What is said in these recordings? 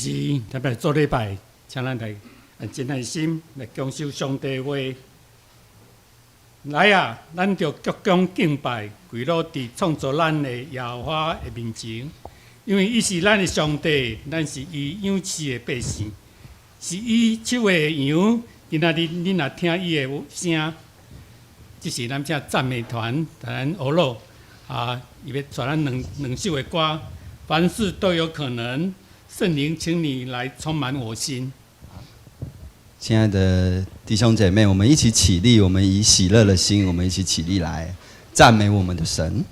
时特别做礼拜，请咱来真爱心来恭守上帝话。来啊，咱就鞠躬敬拜，跪落伫创造咱的耶和华的面前，因为伊是咱的上帝，咱是伊养饲的百姓，是伊手的羊。今仔日恁若听伊的声，这是咱这赞美团咱欧乐伊要传咱两首的歌，凡事都有可能。圣灵，请你来充满我心。亲爱的弟兄姐妹，我们一起起立，我们以喜乐的心，我们一起起立来赞美我们的神。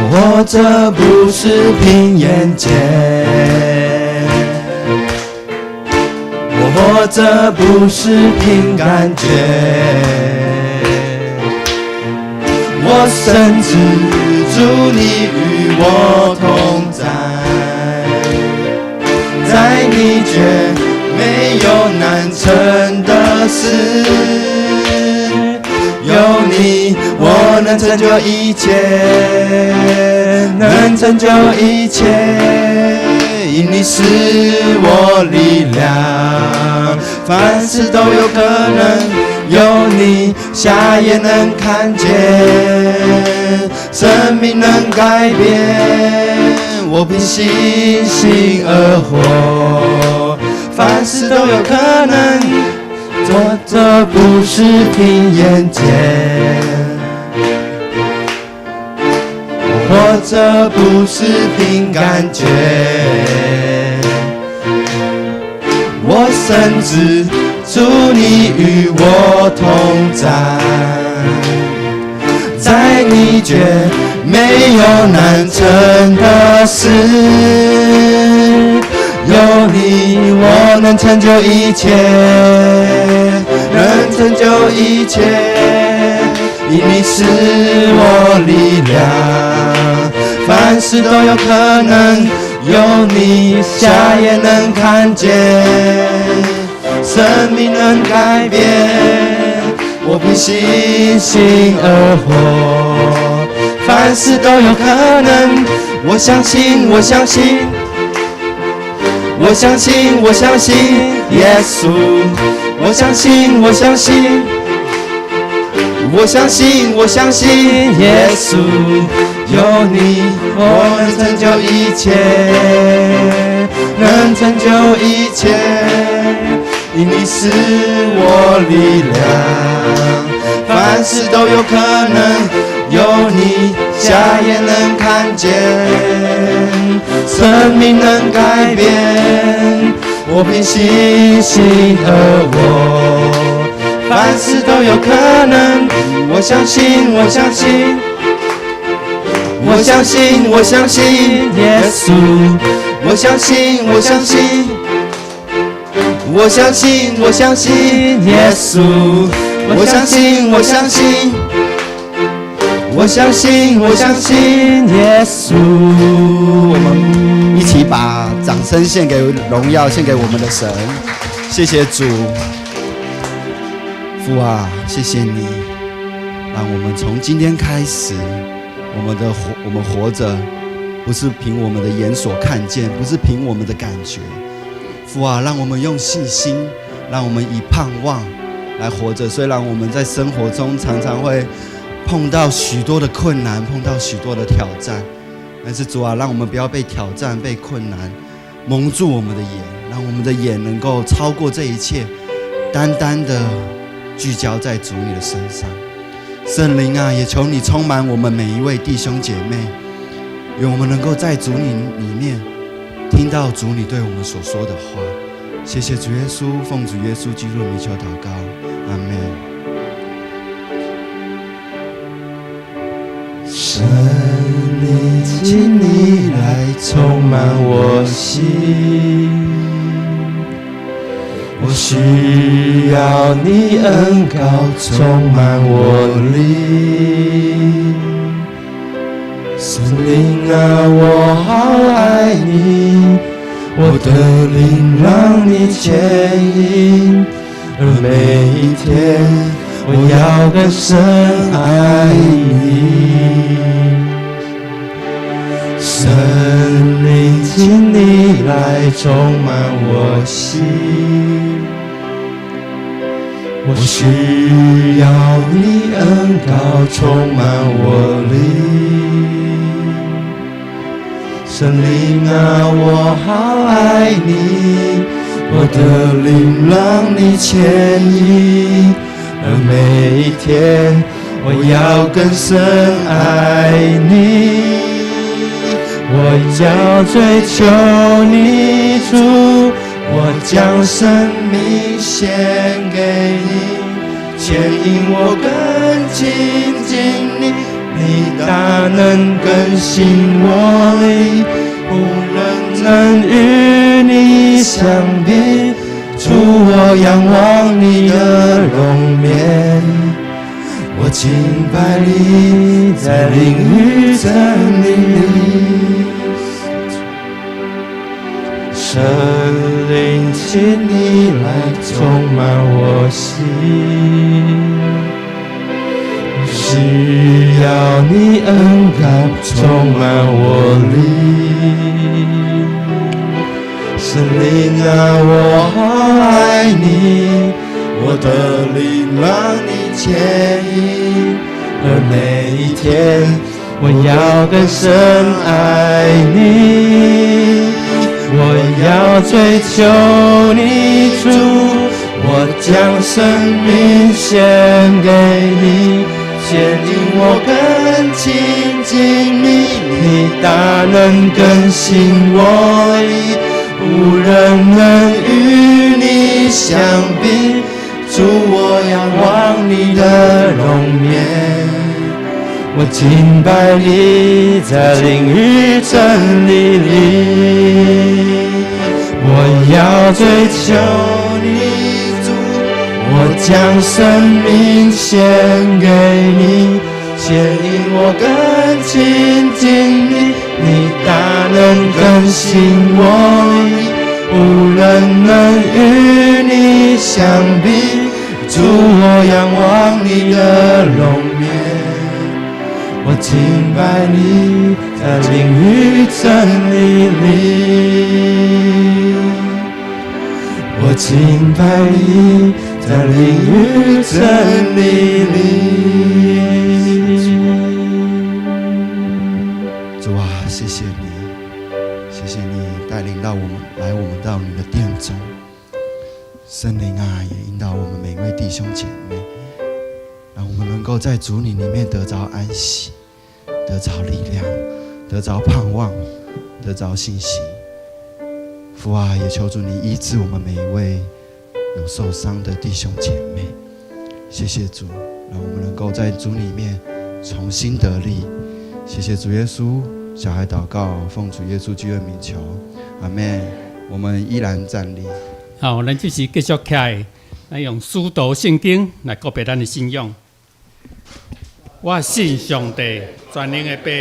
活着不是凭眼见，活着不是凭感觉，我深知主你与我同在，在你却没有难成的事，有你我能成就一切，能成就一切，因你是我力量，凡事都有可能，有你瞎眼能看见，生命能改变，我凭信心而活，凡事都有可能，做这不是凭眼见，活着不是凭感觉，我深知主你与我同在，在你却没有难成的事，有你我能成就一切，能成就一切，因你是我力量，凡事都有可能，有你瞎眼能看见，生命能改变，我凭信心而活，凡事都有可能，我相信我相信我相信我相信耶稣，我相信我相信我相信我相信耶稣，有你我能成就一切，能成就一切，因你是我力量，凡事都有可能，有你瞎眼能看见，生命能改变，我凭信心而活，凡事都有可能，我相信我相信我相信我相信耶稣，我相信我相信我相信我相信耶稣，我相信我相信我相信我相信耶稣。我们一起把掌声献给荣耀，献给我们的神。谢谢主，父啊，谢谢你，让我们从今天开始，我们活着，不是凭我们的眼所看见，不是凭我们的感觉。父啊，让我们用信心，让我们以盼望来活着。虽然我们在生活中常常会碰到许多的困难，碰到许多的挑战，但是主啊，让我们不要被挑战、被困难蒙住我们的眼，让我们的眼能够超过这一切，单单的聚焦在主你的身上。圣灵啊，也求你充满我们每一位弟兄姐妹，愿我们能够在主你里面听到主你对我们所说的话。谢谢主耶稣，奉主耶稣基督的名求祷告，阿们。神灵，请你来充满我心，我需要你恩膏充满我灵。神灵啊，我好爱你，我的灵让你牵引，而每一天我要更深爱你。神灵，请你来充满我心，我需要你恩膏充满我灵。神灵啊，我好爱你，我的灵让你牵引，而每一天我要更深爱你。我要追求你主，我将生命献给你，牵引我更亲近你，你大能更新我灵，无人能与你相比。主，我仰望你的容颜，我敬拜你，在灵与真理里。神灵，请你来充满我心，需要你恩膏充满我灵。神灵啊，我好爱你，我的灵让你牵引，而每一天我要更深爱你。我要追求你主，我将生命献给你，牵引我更亲近你，你大能更新我灵，无人能与你相比。主，我仰望你的容颜，我敬拜你，在灵与真理里。我要追求你主，我将生命献给你，牵引我更亲近你，你大能更新我灵，无人能与你相比。主，我仰望你的容颜，我敬拜你，在灵与真理里。我敬拜你，在灵与真理里。主啊，谢谢你，谢谢你带领到我们到你的殿中。圣灵啊，也引导我们每一位弟兄姐妹，让我们能够在主你里面得着安息，得着力量，得着盼望，得着信心。父啊，也求主你医治我们每一位有受伤的弟兄姐妹。谢谢主，让我们能够在主里面重新得力。谢谢主耶稣，小孩祷告，奉主耶稣基督的名求，阿们。我们依然站立。好，咱就是继续起来，咱用使徒圣经来告别咱的信仰。我信上帝，全能的爸，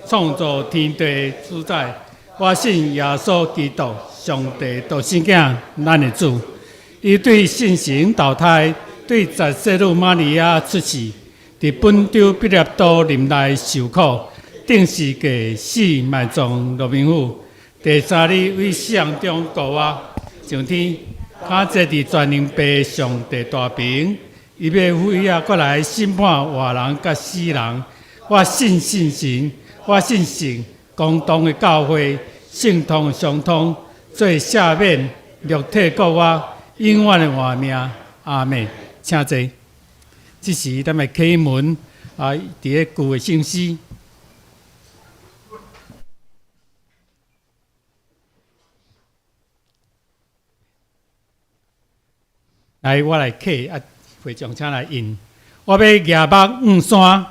创造天地的主宰。我信耶稣基督，上帝独生囝，咱的主。伊对圣神投胎，对十世女玛利亚出世，伫本州毕业都林内受苦，定时过死埋葬罗明府。第三日为死人中复活上天，他坐伫全能爸上帝大屏，伊要恢复过来审判活人甲死人。我信圣神，我信神共同的教会，圣通相通，做赦免肉体国我永远的活命。阿们。请坐。这时咱们启门伫咧旧的圣诗。来，我来刻会长请来印。我要举目望山，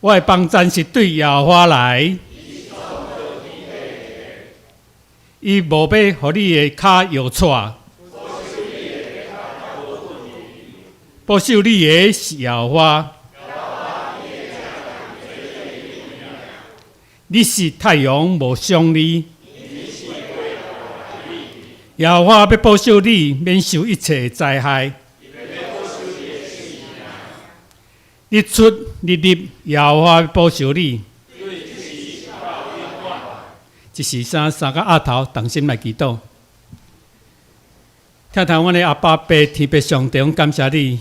我的帮赞是对耶和华来。伊无要互你的脚摇错，保守你的是耶和华。你是太阳无伤你，耶和华要保守你免受一切灾害。日出日入，耶和华要保守你。一时三个额头，同心来祈祷。听听阮的阿爸爸天父上帝，阮感谢你，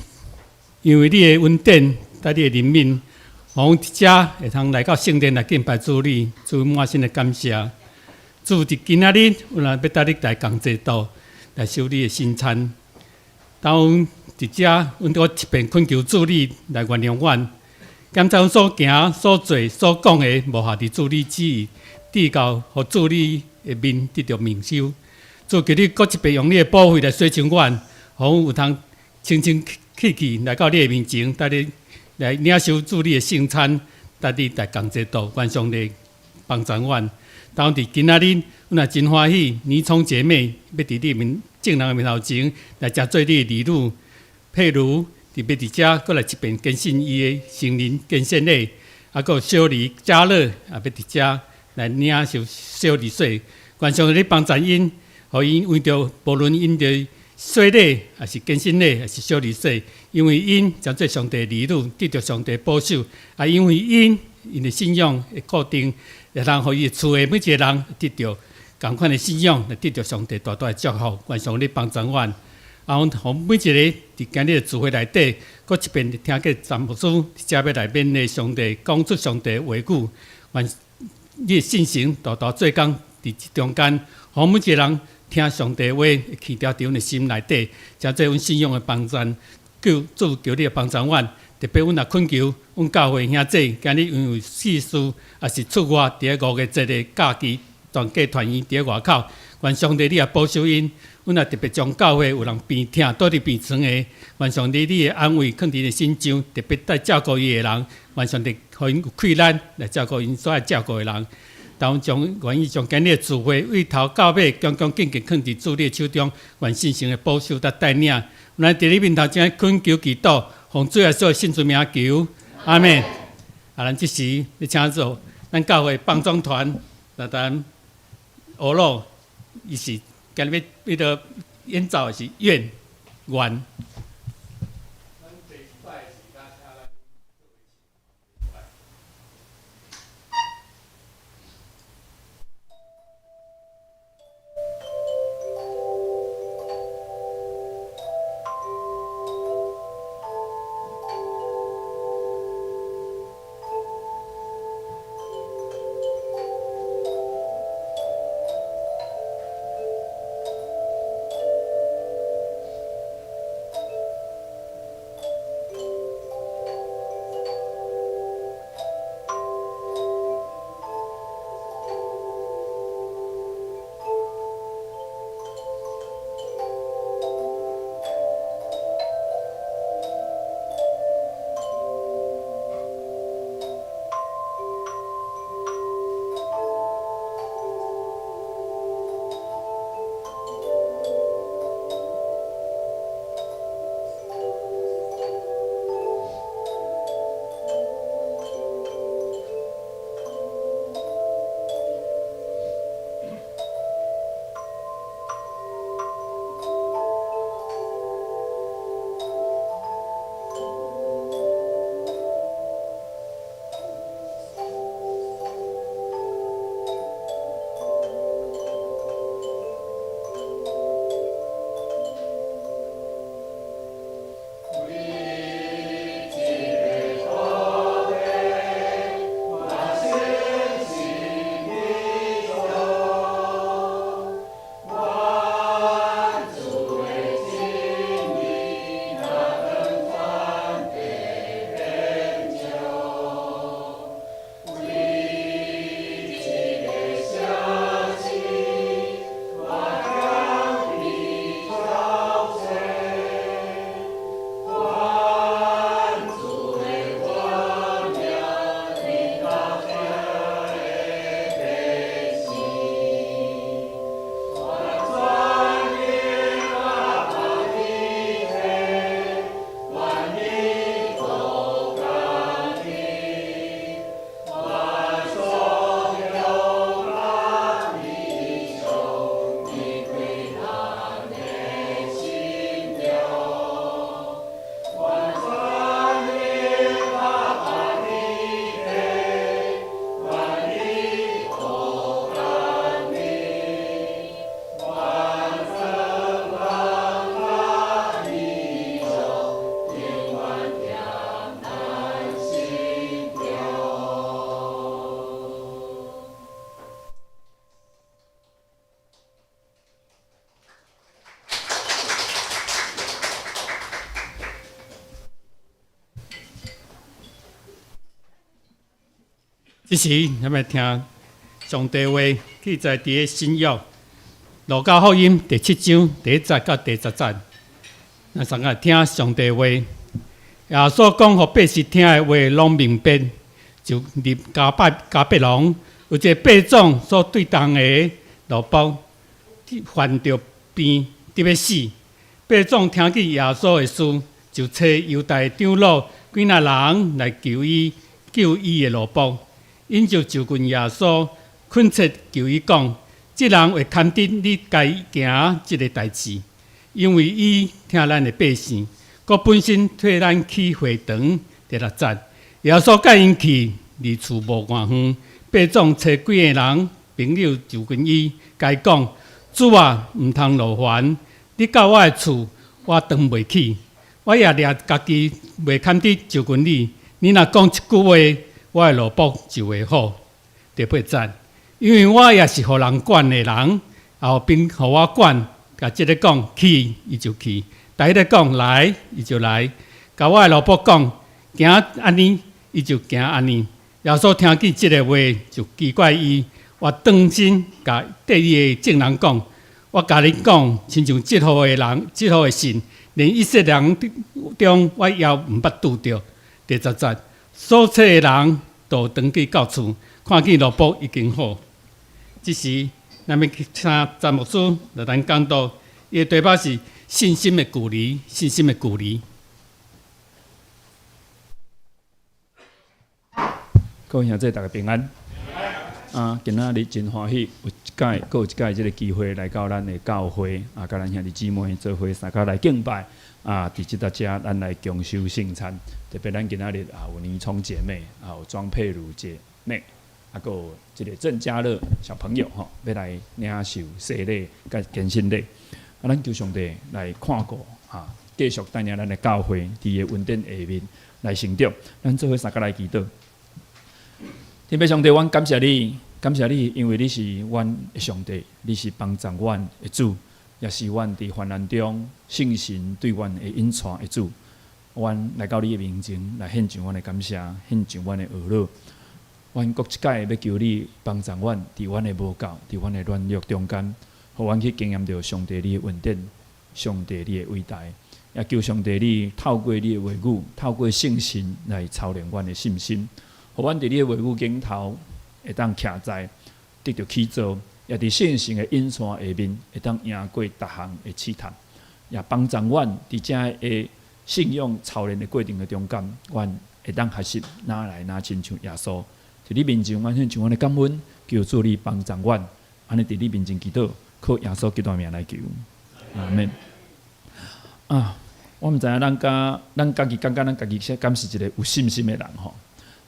因为你的恩典，带你的怜悯，互阮伫遮会通来到圣殿来敬拜主你，主满心的感谢。主伫今仔日，阮也要带你来同济道，来收你的圣餐。当阮伫遮，阮都一遍恳求主你来原谅阮，检查阮所行、所做、所讲的，无合伫主你旨意。递到，互主你的面得到明修。主求你搁一遍用你的宝血来洗净阮，互阮有通清清气气来到你的面前，带你来领受主你的圣餐，带你来同济道，愿上帝帮助阮。当伫今仔日，阮也真欢喜，年聪姐妹要伫你面正人的面头前来食做你的儿女，譬如特别伫遮，搁来一遍更新伊的成人更新礼，还有小丽、嘉乐也要伫遮。来领受小利水，愿上帝你帮助因，互因为着无论因着洗礼，还是更新礼，还是小利水，因为因将做上帝儿女，得到上帝保守，也因为因的信仰的固定，会通互伊厝的每一个人得到同款的信仰，来得到上帝大大的祝福。愿上帝帮助阮，啊，阮互每一个伫今日的聚会内底，搁一遍听过詹姆斯伫遮要来勉励上帝，讲出上帝的话语，愿你的信心大大做工伫中间，互每一个人听上帝话，去掉伫阮的心内底，将做阮信仰的帮助。主求你帮助阮，特别阮也恳求阮教会兄弟，今日因为世事也是出外伫5月节的假期，全家团圆伫外口，愿上帝你也保守因。阮也特别将教会有人病痛倒伫病床的，愿上帝你的安慰放伫因的心上，特别带照顾伊的人，愿上帝互因有困难来照顾因所爱照顾的人。当愿意将今日的智慧为头到尾，恭恭敬敬放伫主你的手中，愿信心的保守甲带领。咱伫你面头前恳求祈祷，奉主耶稣的圣子名求，阿门。咱即时要请做咱教会帮庄团，咱欧罗，伊是今日要着演奏的是愿。这时，咱们听上帝话记载伫个新约路加福音第7章第1节到第10节。咱先来听上帝话。耶稣讲互百姓听的话，拢明白，就入加百农，有一个百种所对当的萝卜，犯着病，得要死。百种听见耶稣的事，就找犹太长老几那人来救伊的萝卜。因就近耶稣，恳切求伊讲：这人会堪得你该行这个代志，因为伊听咱的百姓。佮本身替咱去会堂第6节，耶稣甲因去，离厝无偌远，百种找几个人朋友就跟伊甲伊讲：主啊，毋通劳烦，你到我的厝，我当袂起。我也掠家己袂堪得就跟你，你若讲一句话，我的萝卜就会好。第8节，因为我也是互人管的人，后边互我管，甲即个讲去，伊就去。第一个讲来，伊就来；甲我的老婆讲行安尼，伊就行安尼。耶稣听见即个话，就奇怪伊，我当心甲第二个证人讲：我甲你讲，亲像即号的人，即号的信，连以色列人中我也毋捌拄着。第10节，所找的人都转去到厝，看见老婆已经好。这时，咱们去听詹牧师来咱讲到，伊的对白是。信心的鼓励，信心的鼓励。各位兄弟，大家平安。今仔日真欢喜，有一届这个机会来到咱的教会，甲咱兄弟姊妹做伙三脚来敬拜。伫即搭遮，咱来共修圣餐。特别咱今仔日有年聪姐妹，有庄佩如姐妹，还有这个郑家乐小朋友要来领受洗礼甲献身礼。咱求上帝来看顾继续带领咱的教会伫个稳定下面来成长。咱做伙三脚来祈祷。天父上帝，阮感谢你，感谢你，因为你是阮的上帝，你是帮助阮的主，也是阮伫患难中圣神对阮的引带的主。阮来到你的面前，来献上阮的感谢，献上阮的懊恼。阮各一届要求你帮助阮，伫阮的无教，伫阮的软弱中间。互阮去经验到上帝你的稳定，上帝你的伟大，也求上帝你透过你的话语，透过圣神来操练阮的信心。互阮伫你的话语顶头会当徛在，得到起造，也伫圣神的引带下面会当赢过逐项的试探，也帮助阮伫遮的信仰操练的过程的中间，阮会当学习哪来哪亲像耶稣。伫你面前，阮献上阮的感恩，求主你帮助阮，安尼伫你面前祈祷。靠耶稣基督名来求，阿门。我毋知影咱家己感觉咱家己敢是一个有信心的人吼。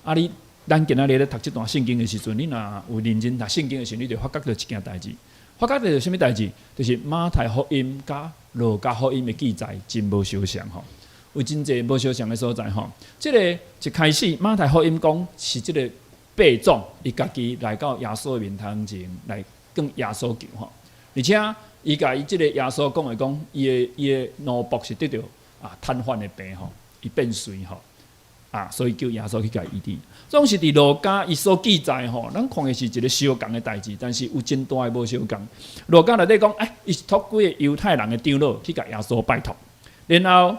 咱今仔日咧读这段圣经的时阵，你若有认真读圣经的时候，你就发觉到一件代志。发觉到什么代志？就是马太福音甲路加福音的记载真无相像吼。有真侪无相像的所在吼。这个一开始马太福音讲是这个百种，伊家己来到耶稣的面前来跟耶稣求吼。而且，伊甲伊即个耶稣讲，伊的奴仆是得到瘫痪的病吼，伊变衰吼，所以叫耶稣去甲伊医治。总是伫路加伊所记载吼，咱看的是一个相共的代志，但是有真大的无相共。路加内底讲，伊是托几个犹太人的长老去甲耶稣拜托，然后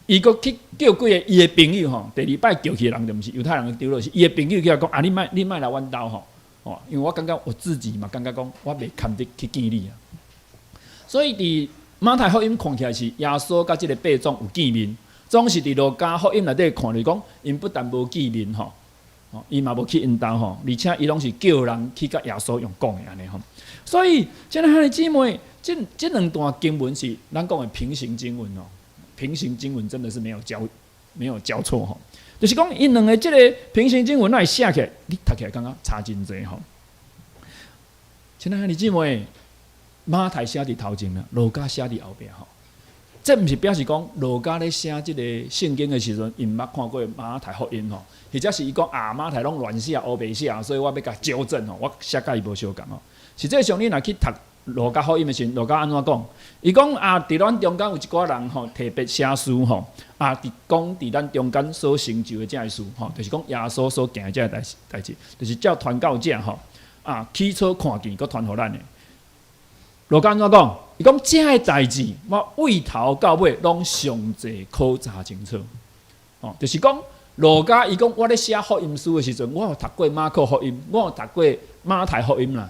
伊佫去叫几个伊的朋友吼，第2摆叫起的人就毋是犹太人的长老，是伊的朋友去讲，你莫来阮兜吼。因为我感觉我自己嘛，感觉讲我袂堪得去见你啊，所以伫马太福音看起来是耶稣甲即个百种有见面，总是伫路加福音内底看就是讲，因不但无见面吼，伊嘛无去因兜吼，而且伊拢是叫人去甲耶稣用讲的安尼吼。所以，亲爱的姊妹，这两段经文是咱讲的平行经文哦，平行经文真的是没有交错吼。就是讲，因两个即个平行经文，那会写起来，你读起来感觉差真侪吼。亲爱的姊妹，马太写伫头前啦，路加写伫后壁吼。这毋是表示讲路加咧写即个圣经的时阵，因捌看过马太福音吼，或者是伊讲马太拢乱写，乌白写，所以我要甲纠正吼，我写甲伊无相共吼。实际上，你若去读路加福音的时候，路加安怎讲？伊讲啊，伫咱中间有一寡人吼，特别写书吼，啊，伫咱中间所成就的这些事吼，就是讲耶稣所行的这些代志，就是照传教者吼，啊，起初看见，佮传互咱的。路加安怎讲？伊讲这些代志，我从头到尾拢详细考察清楚。哦，就是讲路加伊讲，我咧写福音书的时阵，我有读过马可福音，我有读过马太福音啦，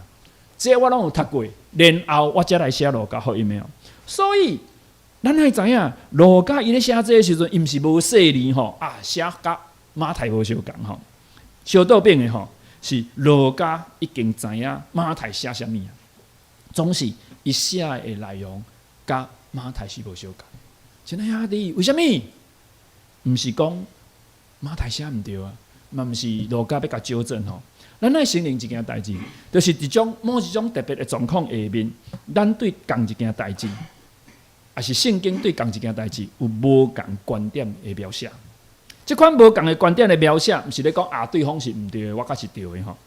这我拢有读过，然后我才来写路加福音的。所以，咱爱知影，路加伊咧写这个时阵，伊毋是无细腻吼，啊，写甲马太无相共吼，相倒变的吼，是路加已经知影马太写啥物啊，总是伊写的内容甲马太是无相共。亲爱兄弟，为虾米？毋是讲马太写毋对啊，嘛毋是路加要甲纠正吼。咱爱承认一件代志，就是某一种特别的状况下面，咱对同一件代志。也是圣经对同一件代志有无同观点的描写，这款无同的观点的描写，毋是咧讲啊对方是毋对的，我才是对的吼。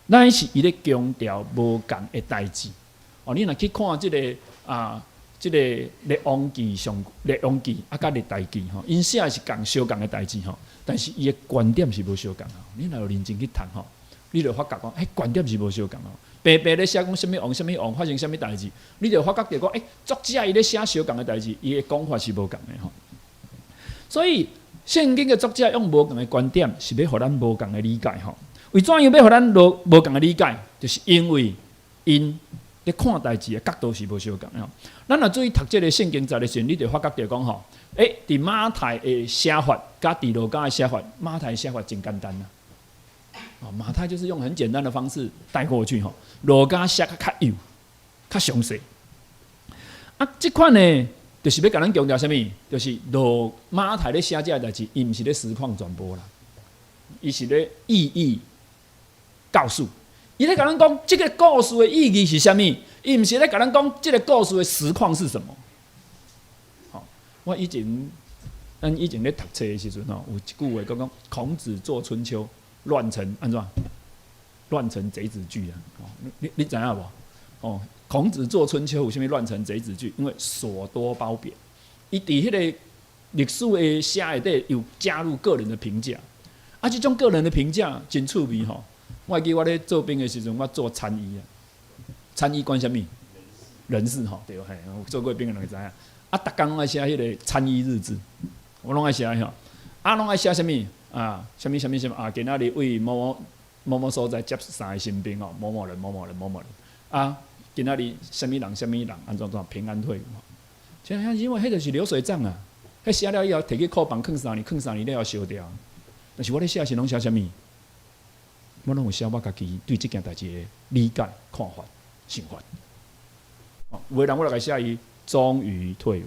咱是伊咧强调无同的代志。哦，你若去看即个列王记啊，甲历代记吼，因写的是相共的代志吼，但是伊的观点是无相共吼。你若有认真去读吼，你就发觉讲，观点是无相共吼。白白咧写讲什物王发生什物代志，你就发觉着讲，作者伊咧写相共的代志，伊的讲法是无共的吼。所以圣经的作者用无共的观点，是要互咱无共的理解吼。为怎样要互咱无共的理解？就是因为因咧看代志的角度是无相共的。咱若注意读这个圣经在的时候，你就发觉着讲吼，伫马太的写法，甲伫路加的写法，马太的写法真简单啊。马太就是用很简单的方式带过去吼，路加写较幼、较详细。啊，这款呢，就是要甲咱强调什么？就是马太咧写这代志，伊毋是咧实况传播啦，伊是咧意义告诉。伊咧甲咱讲，这个故事的意义是啥物？伊毋是咧甲咱讲，这个故事的实况是什么？好，咱以前咧读册的时阵吼，有一句话讲孔子作春秋。乱臣安怎？乱臣贼子句啊！你知影无？孔子作春秋有啥物乱臣贼子句？因为所多褒贬，伊伫迄个历史的写内底有加入个人的评价，啊，这种个人的评价真趣味吼！我记我咧做兵的时阵，我做参议啊，参议管啥物？人事吼，对嘿，我做过兵的人会知影。啊，逐工拢爱写迄个参议日志，我拢爱写吼，啊，拢爱写啥物？啊，什么啊？今仔日为某所在接3个新兵哦，某人啊，今仔日什么人，安怎平安退伍。像因为迄就是流水账啊，迄写了以后摕去库房囥3年了后烧掉。但是我咧写是拢写啥物？我拢有写我家己对即件代志的理解、看法、想法。有个人我来写伊终于退伍，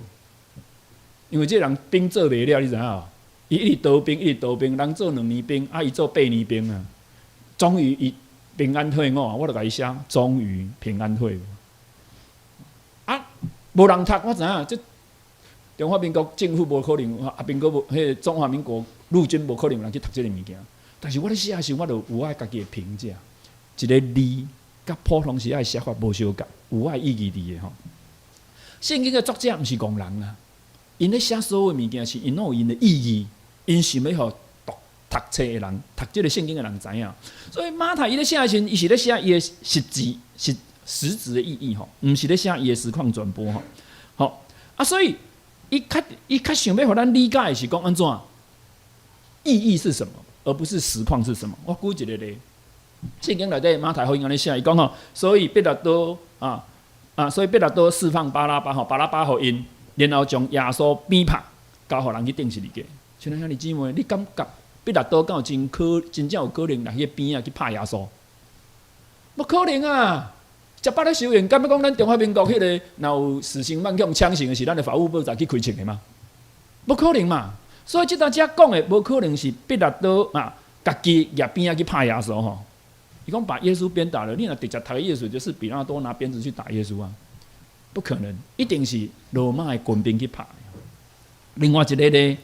因为这人兵做袂了，你知影？伊一直当兵，人做2年兵，伊做8年兵啊。终于伊平安退伍，我就甲伊写，终于平安退伍。啊，无人读，我知影，这中华民国政府无可能，民国无，迄中华民国陆军无可能有人去读这个物件。但是我咧写的时候，我就有我家己的评价，一个字甲普通时爱写法无相共，有我的意义伫的吼。圣经的作者毋是戆人啊，因咧写所有物件是因拢有因的意义。因想要互读册的人、读这个圣经的人知影，所以马太伊咧写的时阵，伊是咧写伊的实质的意义吼，毋是咧写伊的实况传播吼。好啊，所以伊较想要互咱理解的是讲安怎意义是什么，而不是实况是什么。我举一个例，圣经内底马太福音安尼写，伊讲吼，所以彼拉多释放巴拉巴吼，巴拉巴互因，然后将耶稣鞭拍，交互人去钉十字架。像兄弟姊妹，你感觉彼拉多敢有真正有可能来去边啊去拍耶稣？无可能啊！18咧修行，敢要讲咱中华民国迄个若有死刑慢用枪刑的是咱的法务部长去开枪的吗？无可能嘛！所以即搭遮讲的无可能是彼拉多啊，家己也边啊去拍耶稣吼。伊讲把耶稣鞭打了，你若直接读耶稣，就是比拉多拿鞭子去打耶稣啊？不可能，一定是罗马的军兵去拍。另外一个咧。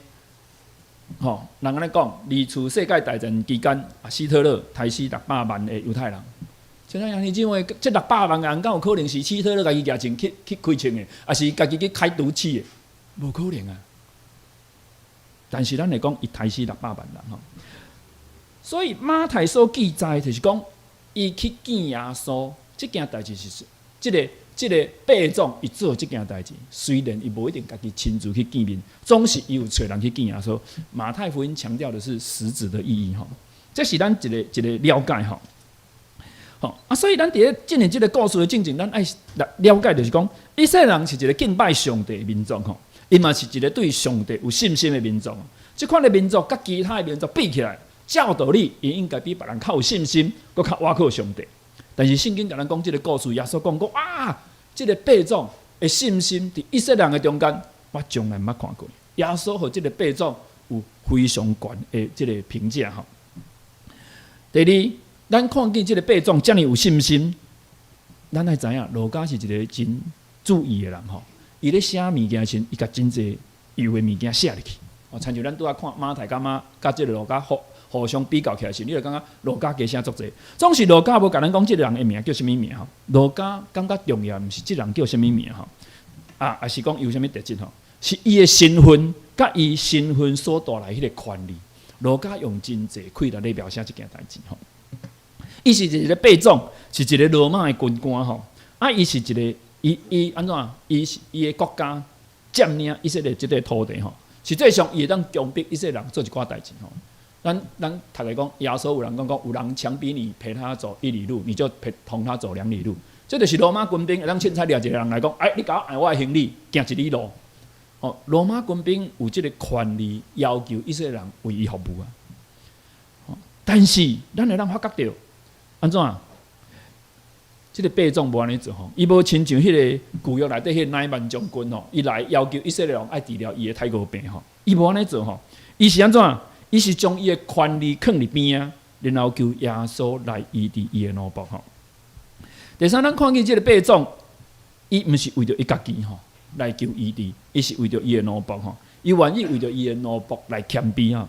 人安尼讲，二次世界大战期间，希特勒杀死600万的犹太人，像咱兄弟姊妹，这600万人，敢有可能是试讨咧家己举钱去开枪的，还是家己去开毒气的？无可能啊！但是咱来讲，伊杀死600万人吼。所以马太所记载就是讲，伊去见耶稣，这件代志是这个伯仲伊做这件代志，虽然伊无一定家己亲自去见面，总是伊有找人去见耶稣。马太福音强调的是实质的意义吼，这是咱一个了解吼。所以咱伫咧进行这个故事的进程，咱爱了解就是讲，以色列人是一个敬拜上帝的民族吼，伊嘛是一个对上帝有信心的民族。即款的民族，甲其他的民族比起来，照道理也应该比别人较有信心，搁较倚靠上帝。但是圣经甲咱讲这个故事，耶稣讲过啊，这个伯仲的信心伫以色列人的中间，我从来捌看过。耶稣和这个伯仲有非常高的这个评价吼。第二，咱看见这个伯仲遮尔有信心，咱爱知影路加是一个真注意的人吼。伊咧写物件时，伊甲真济有的物件写入去。亲像咱拄仔看马太甲即个路加互相比较起来时，你就感觉路加加写足济。总是路加无甲咱讲即个人的名叫啥物名吼？路加感觉重要，毋是即人叫啥物名吼？也是讲伊有啥物特质吼？是伊的身份，甲伊身份所带来迄个权利。路加用真济气力来描写即件代志吼。伊是一个伯仲，是一个罗马的军官吼。伊是一个伊安怎？伊的国家占领以色列即个土地吼。实际上，伊会当强迫以色列人做一寡代志吼。咱读来讲，耶稣有人讲，有人强逼你陪他走1里路，你就同他走2里路。这就是罗马军兵会当凊彩掠一个人来讲，你甲我按我的行李行1里路。罗马军兵有即个权利要求以色列人为伊服务啊。但是，咱会当发觉到安怎？即个伯仲无安尼做吼，伊无亲像迄个旧约内底迄个乃縵将军吼，伊来要求以色列人爱治疗伊的太过病吼，伊无安尼做吼，伊是安怎？伊是将伊的权利放伫边啊，然后求耶稣来医治伊的奴仆吼。第三，咱看见即个伯仲，伊毋是为着伊家己吼来求医治，伊是为着伊的奴仆吼，伊愿意为着伊的奴仆来谦卑啊。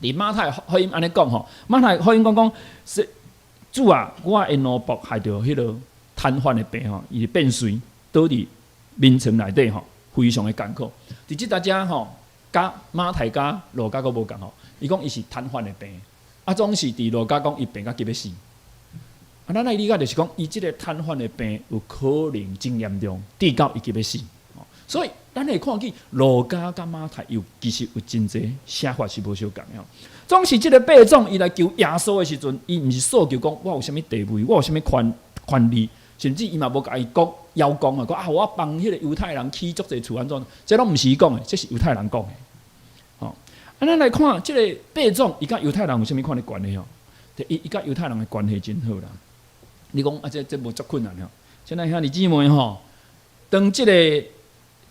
伫马太福音安尼讲吼，马太福音讲是。主啊，我的奴仆害着迄个瘫痪的病吼，伊变衰，倒伫眠床内底吼，非常的艰苦。伫即搭遮吼，甲马太甲路加佫无共吼，伊讲伊是瘫痪的病，总是伫路加讲伊病甲急要死。咱来理解就是讲，伊即个瘫痪的病有可能真严重，治到伊急要死。所以咱会看见路加甲马太其实有真济写法是无相共的。总是即个伯仲伊来求耶稣的时阵，伊毋是诉求讲我有啥物地位，我有啥物权利，甚至伊嘛无甲伊讲邀功啊，讲我帮迄个犹太人起足济厝安怎？这拢毋是伊讲的，这是犹太人讲的。咱来看即个伯仲，伊甲犹太人有啥物款的关系吼？伊甲犹太人的关系真好啦。你讲这无足困难吼。现在兄弟姊妹吼，当即个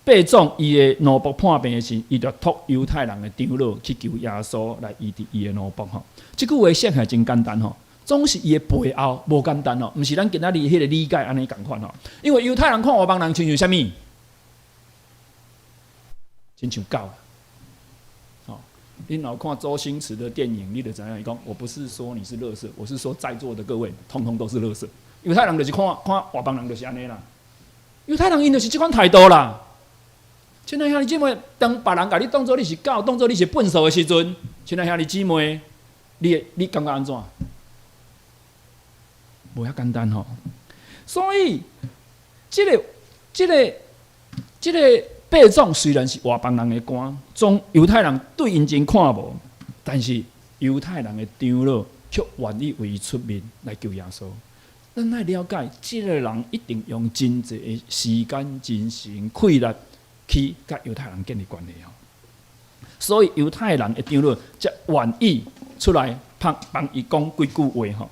伯仲伊的奴仆叛变的时，伊就托犹太人的长老去求耶稣来医治伊的奴仆吼。即句话写起来真简单吼，总是伊的背后无简单吼，毋是咱今仔日迄个理解安尼共款吼。因为犹太人看外邦人亲像啥物？亲像狗啦。你若看周星驰的电影，你就知影伊讲，我不是说你是垃圾，我是说在座的各位通通都是垃圾。犹太人就是看外邦人就是安尼啦。犹太人因就是即款态度啦。亲爱兄弟姊妹，当别人甲你当作你是狗，当作你是笨兽的时阵，亲爱兄弟姊妹，你感觉安怎？无遐简单吼。所以，这个伯仲虽然是外邦人的官，总犹太人对因真看无，但是犹太人的长老却愿意为伊出面来救耶稣。咱来了解，这个人一定用真济的时间、精神、气力去甲犹太人建立关系吼。所以犹太人的长老才愿意出来帮伊讲几句话吼。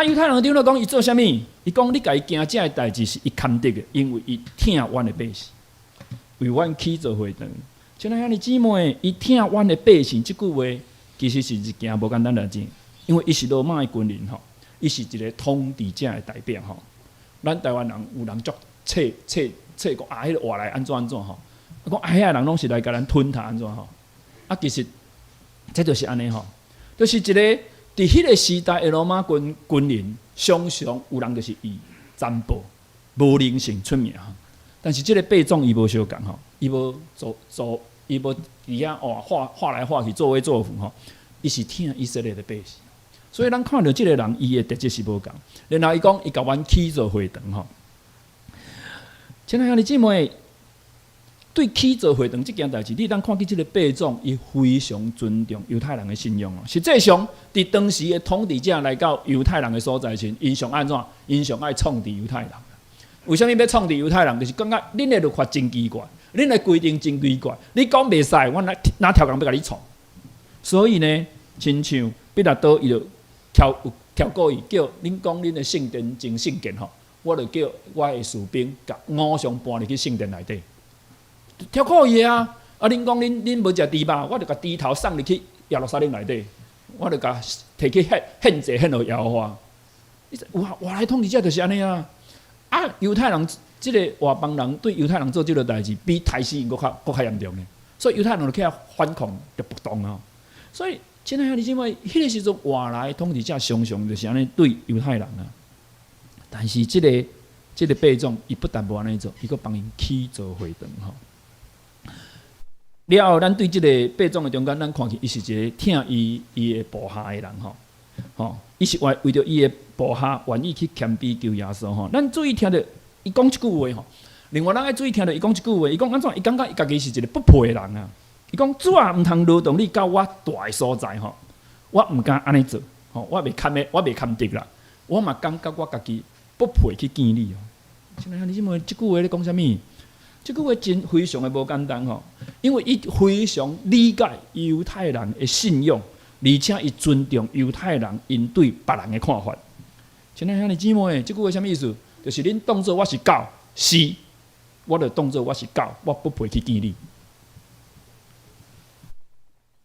犹太人的长老讲伊做啥物？伊讲你家己惊这个代志是伊堪得的，因为伊疼阮的百姓。为阮起做会堂，像咱兄弟姊妹，伊疼阮的百姓，即句话其实是一件无简单代志，因为伊是罗马的军人吼，伊是一个统治者的代表吼。咱台湾人有人足册讲迄个话来安怎吼，讲遐人拢是来甲咱吞他安怎吼。其实这就是安尼吼，就是一个伫迄个时代的罗马军人，常常有人就是以占卜、无灵性出名。但是即个八种伊无相共吼，伊无伊无伫遐画来画去作威作福吼，伊是听以色列的百姓。所以咱看到即个人，伊的特质是无共。然后伊讲，伊甲阮起做会堂吼。亲爱兄弟姊妹，对起做会堂即件代志，你当看见即个八种，伊非常尊重犹太人的信仰哦。实际上，伫当时的统治者来到犹太人的所在时，因上安怎？因上爱创治犹太人。为什么要创治犹太人？就是感觉恁的律法真奇怪，恁的规定真奇怪。你讲袂使，我哪条人要甲你创？所以呢，亲像彼拉多伊就挑过伊，叫恁讲恁的圣殿真圣洁吼，我就叫我的士兵甲5上搬入去圣殿内底，挑过伊啊！啊，恁讲恁无食猪肉，我就甲猪头送入去耶路撒冷内底，我就甲摕去献祭献互耶和华。外来统治者就是安尼啊！啊，犹太人即个外邦人对犹太人做即个代志，比台西人搁较严重呢。所以犹太人就起来反抗，就不动啊。所以，亲爱兄弟姊妹，迄个时阵外来统治者常常就是安尼对犹太人啊。但是即个八种，伊不但无安尼做，伊搁帮因起做会堂吼。了后，咱对即个八种的中间，咱看起伊是一个听伊的部下的人吼，伊是为着伊的部下愿意去谦卑求耶稣吼。咱注意听着伊讲一句话吼，另外咱爱注意听着伊讲一句话，伊讲安怎？伊感觉伊家己是一个不配的人啊。伊讲主啊，毋通劳动你到我大的所在吼，我毋敢安尼做吼，我袂堪得啦，我嘛感觉我家己不配去见你哦。亲爱兄弟姊妹，即句话咧讲啥物？即句话真非常的无简单吼，因为伊非常理解犹太人的信仰，而且伊尊重犹太人因对别人的看法。亲爱兄弟姊妹，即句话啥物意思？就是恁当作我是狗，是，我就当作我是狗，我不配去见你。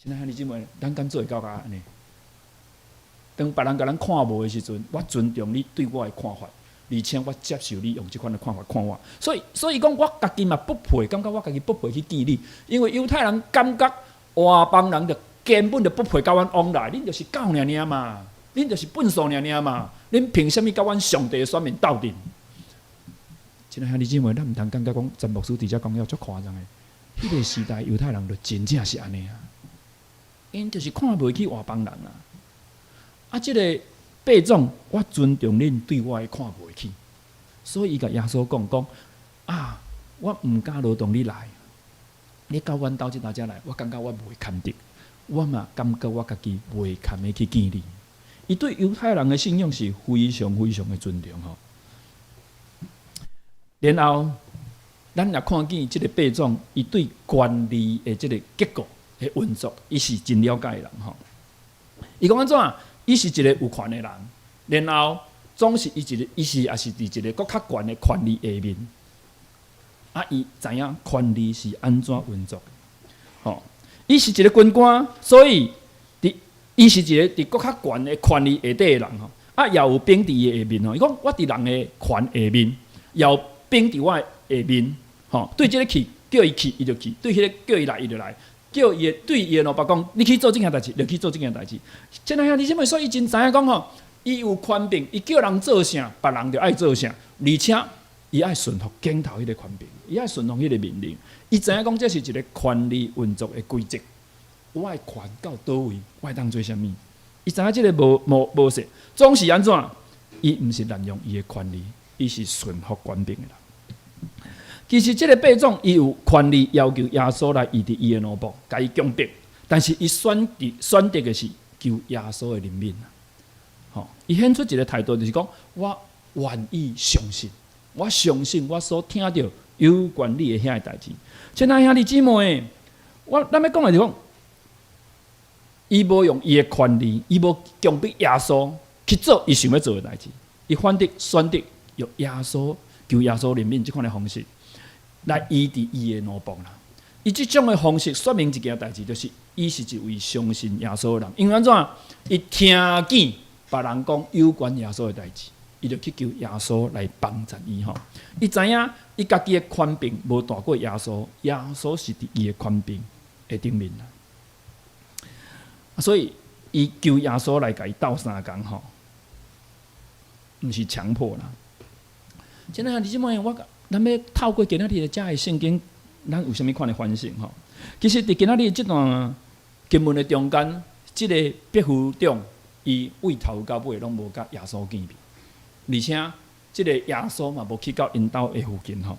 亲爱兄弟姊妹，咱敢做会到安尼？当别人甲咱看无的时阵，我尊重你对我的看法。而且我接受你用即款的看法看我，所以讲我家己嘛不配，感觉我家己不配去见你，因为犹太人感觉外邦人就根本就不配甲阮往来，恁就是狗尔尔嘛，恁就是笨兽尔尔嘛，恁凭什么甲阮上帝的选民斗阵？亲爱兄弟姊妹，咱毋通感觉讲詹牧师伫遮讲了足夸张的，迄个时代犹太人就真正是安尼啊，因就是看袂起外邦人啊，啊，即个。八种，我尊重恁对我的看袂起，所以伊甲耶稣讲啊，我毋敢劳动你来，你到阮兜即大家来，我感觉我袂堪得，我嘛感觉我家己袂堪的去见你。伊对犹太人的信仰是非常非常的尊重吼。然后，咱也看见即个八种，伊对管理的即个结构的运作，伊是真了解的人吼。伊讲安怎？伊是一个有权的人，然后总是伊也是伫一个较悬的权力下面，啊，伊知影权力是安怎运作的，吼，伊是一个军官，所以伊是一个伫较悬的权力下底的人吼，啊，也有兵伫伊下面吼，伊讲我伫人的权下面，也有兵伫我的下面，吼，对即个去叫伊去，伊就去；对迄个叫伊来，伊就来。叫伊对伊的老板讲，你去做这件代志，就去做这件代志。亲爱兄弟姊妹，所以伊真知影讲吼，伊有权柄，伊叫人做啥，别人就爱做啥，而且伊爱顺服镜头迄个权柄，伊爱顺服迄个命令。伊知影讲这是一个权力运作的规则，我的权到倒位，我当做啥物？伊知影这个无说，总是安怎？伊毋是滥用伊的权力，伊是顺服权柄的人。其实这个八种，伊有权利要求耶稣来医治伊的奴仆，甲伊降逼，但是伊选择的是求耶稣的怜悯啊！吼，伊显出一个态度，就是讲我愿意相信，我相信我所听到有关你的遐个代志。亲爱兄弟姊妹，咱要讲的就是讲，伊无用伊的权利，伊无强逼耶稣去做伊想要做的代志，伊反正选择用耶稣求耶稣怜悯这款的方式。来医治伊的奴仆啦，伊即种的方式说明一件代志，就是伊是一位相信耶稣的人。因为安怎？伊听见别人讲有关耶稣的代志，伊就去求耶稣来帮助伊吼。伊知影伊家己的权柄无大过耶稣，耶稣是伫伊的权柄的顶面啦。所以伊求耶稣来甲伊斗相共吼。毋是强迫啦。真诶，你即摆咱要透过今仔日的遮个圣经，咱有啥物款的反省吼？其实伫今仔日即段经文的中间，即个百夫长伊为头到尾拢无甲耶稣见面，而且即个耶稣嘛无去到因兜的附近吼。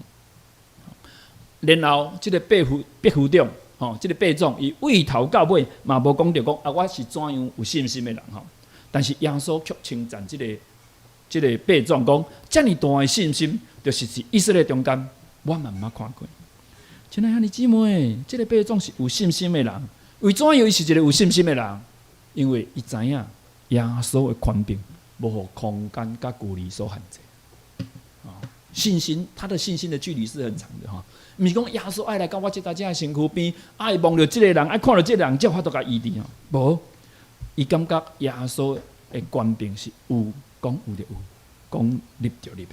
然后即个百夫长吼，即个百总伊为头到尾嘛无讲着讲啊，我是怎样有信心的人吼。但是耶稣却称赞即个百总讲，遮尔大的信心，就是以色列中间我嘛毋捌看过。亲爱兄弟姊妹，即个百总是有信心的人。为怎样伊是一个有信心的人？因为伊知影耶稣的权柄无互空间甲距离所限制。信心，他的信心的距离是很长的哈。毋是讲耶稣爱来到我这搭这身躯边，爱望着即个人，爱看到即个人，才有法度甲医治啊。无，伊感觉耶稣的权柄是有讲有就有，讲立就立的。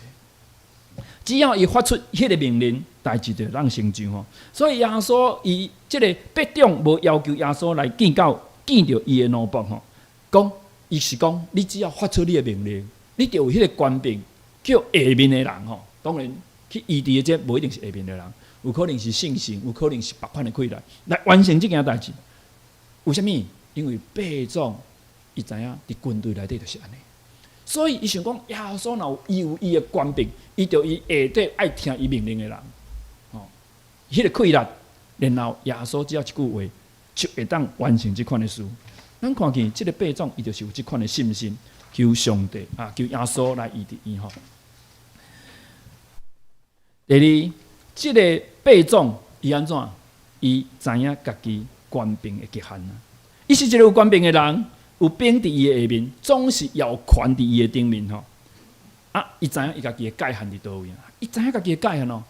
只要伊发出迄个命令，代志就让成就吼。所以耶稣伊即个百长无要求耶稣来见着伊的奴仆吼，讲伊是讲你只要发出你的命令，你就有迄个权柄，叫下面的人吼。当然去医治的这无一定是下面的人，有可能是信心，有可能是别款的困难，来完成这件代志。为什么？因为百种伊知影伫军队内底就是安尼。所以伊想讲，耶稣若有伊的权柄，伊就伊下底爱听伊命令的人，迄个困难，然后耶稣只要一句话，就会当完成这款的事。咱看见这个百种，伊就是有这款的信心，求上帝啊，求耶稣来医治伊吼。第二，这个百种伊安怎？伊知影家己权柄的极限啊！伊是一个有权柄的人。有柄伫伊的下面，总是要权伫伊的顶面吼。啊，伊知影伊家己的界限伫倒位啊？伊知影家己的界限哦。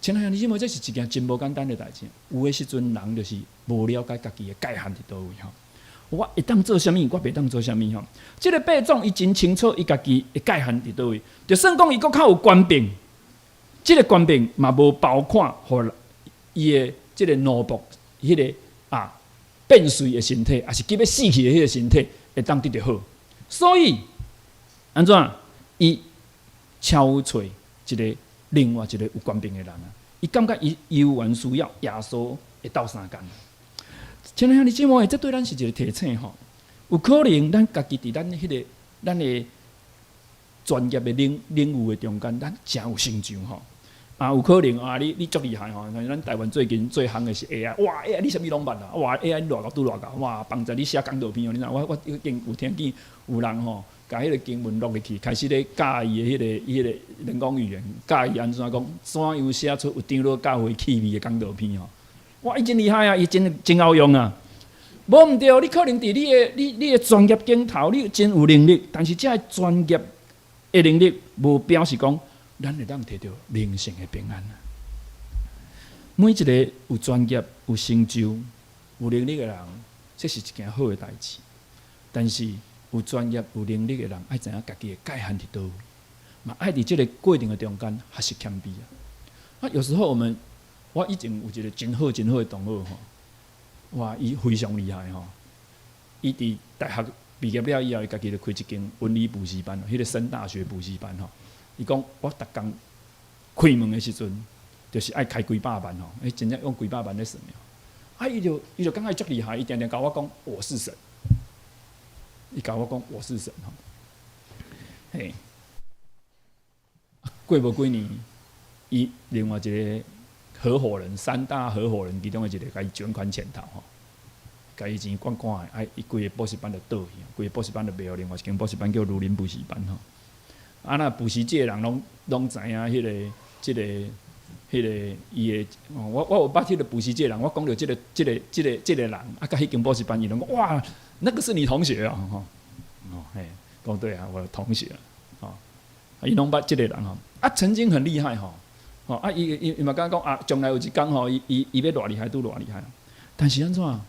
亲爱的姊妹，这是一件真无简单的代志。有的时阵人就是无了解家己的界限伫倒位吼。我会当做啥物，我袂当做啥物吼。这个百种伊真清楚伊家己的界限伫倒位，就算讲伊搁较有权柄，这个权柄嘛无包括互伊的这个奴仆迄个啊。变碎的身体，也是急要死去的迄个身体，会当得到好。所以安怎？伊超找一个另外一个有权柄的人啊！伊感觉伊有缘需要耶稣会斗相共。亲爱的兄弟姊妹，这对咱是一个提醒吼。有可能咱家己伫咱的专业的领域的中间，咱真有成就吼。啊，有可能啊，你足厉害吼！像咱台湾最近最行的是 AI， 哇 AI 你啥物拢捌啊？哇 AI 偌高拄偌高，哇帮助你写讲道片哦！你知我有听见有人吼，甲迄个经文录入去，开始咧教伊的迄个人工语言，教伊安怎讲，怎样写出有张罗教会气味的讲道片哦！哇，伊真厉害啊，伊真好用啊！无毋对，你可能伫你的专业镜头，你真有能力，但是这专业的能力无表示讲。咱会当摕到灵性的平安啊！每一个有专业、有成就、有能力的人，这是一件好的代志。但是有专业、有能力的人，爱知影家己的界限伫倒位，嘛爱伫这个过程的中间学习谦卑啊！啊，有时候我以前有一个真好的同学吼，哇，伊非常厉害吼，伊伫大学毕业了以后，伊家己就开一间文理补习班，迄个升大学补习班吼。伊讲，我逐工开门的时阵，就是爱开几百万吼，真正用几百万咧算了。啊，伊就感觉足厉害，伊定定甲我讲我是神，伊甲我讲我是神吼。嘿，过无几年，伊另外一个合伙人，3大合伙人其中的一个，甲伊卷款潜逃吼，甲伊钱管的，哎，伊规个补习班就倒去，规个补习班就卖互另外一间补习班叫如林补习班吼。啊，那补习界的人拢知影迄个伊的，我有捌迄个补习界人，我讲到这个人，啊，甲迄间补习班，伊拢讲哇，那个是你同学啊，吼，嘿，讲对啊，我的同学，吼，伊拢捌这个人吼，啊，曾经很厉害吼，啊，伊嘛敢讲啊，将来有一天吼，伊要偌厉害都偌厉害，但是安怎？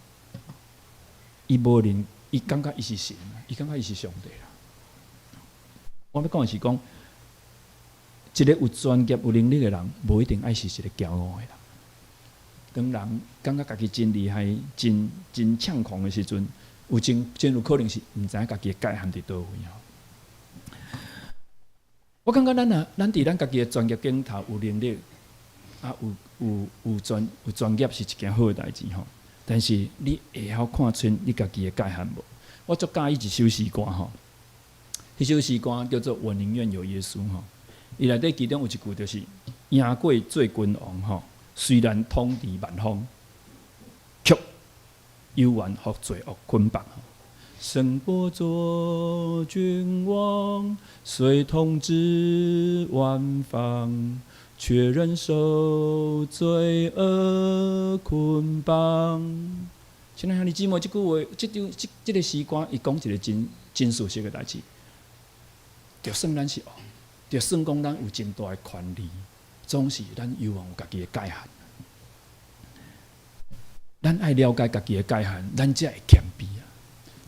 伊无认，伊感觉伊是神，伊感觉伊是上帝啦。我要讲的是讲，一个有专业、有能力的人，无一定爱是一个骄傲的人。当人感觉家己真厉害、真猖狂的时阵，真有可能是毋知影家己的界限伫倒位吼。我感觉咱伫咱家己的专业顶头有能力，啊有专业是一件好的代志吼。但是你会晓看清你家己的界限无？我足介意一首诗歌吼，迄首诗歌叫做《我宁愿有耶稣》吼。伊内底其中有一句就是“赢过做君王吼，虽然统治万方，却有缘互罪恶捆绑。胜过做君王，虽统治万方，却忍受罪恶捆绑。”亲爱兄弟姊妹，即句话，即个诗歌，伊讲一个真事实的代志，就算咱是王，就算讲咱有真大的权利，总是咱有有家己的界限。咱爱了解家己的界限，咱才会谦卑啊！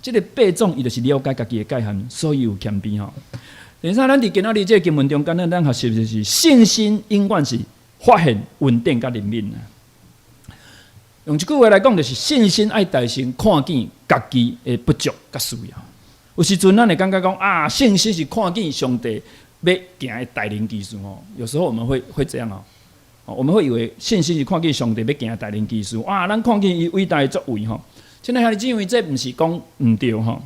即个八种，伊就是了解家己的界限，所以有谦卑吼。第三，咱伫今仔日这个经文中间，咱学习的是信心，永远是发现稳定甲灵敏啊。用一句话来讲，就是信心爱大声看见家己的不足甲需要。有时阵咱会感觉讲啊，信心是看见上帝要行的带领技术哦。有时候我们会这样哦，我们会以为信心是看见上帝要行的带领技术啊，咱看见伊伟大的作为吼。亲爱兄弟姊妹，这毋是讲毋对吼，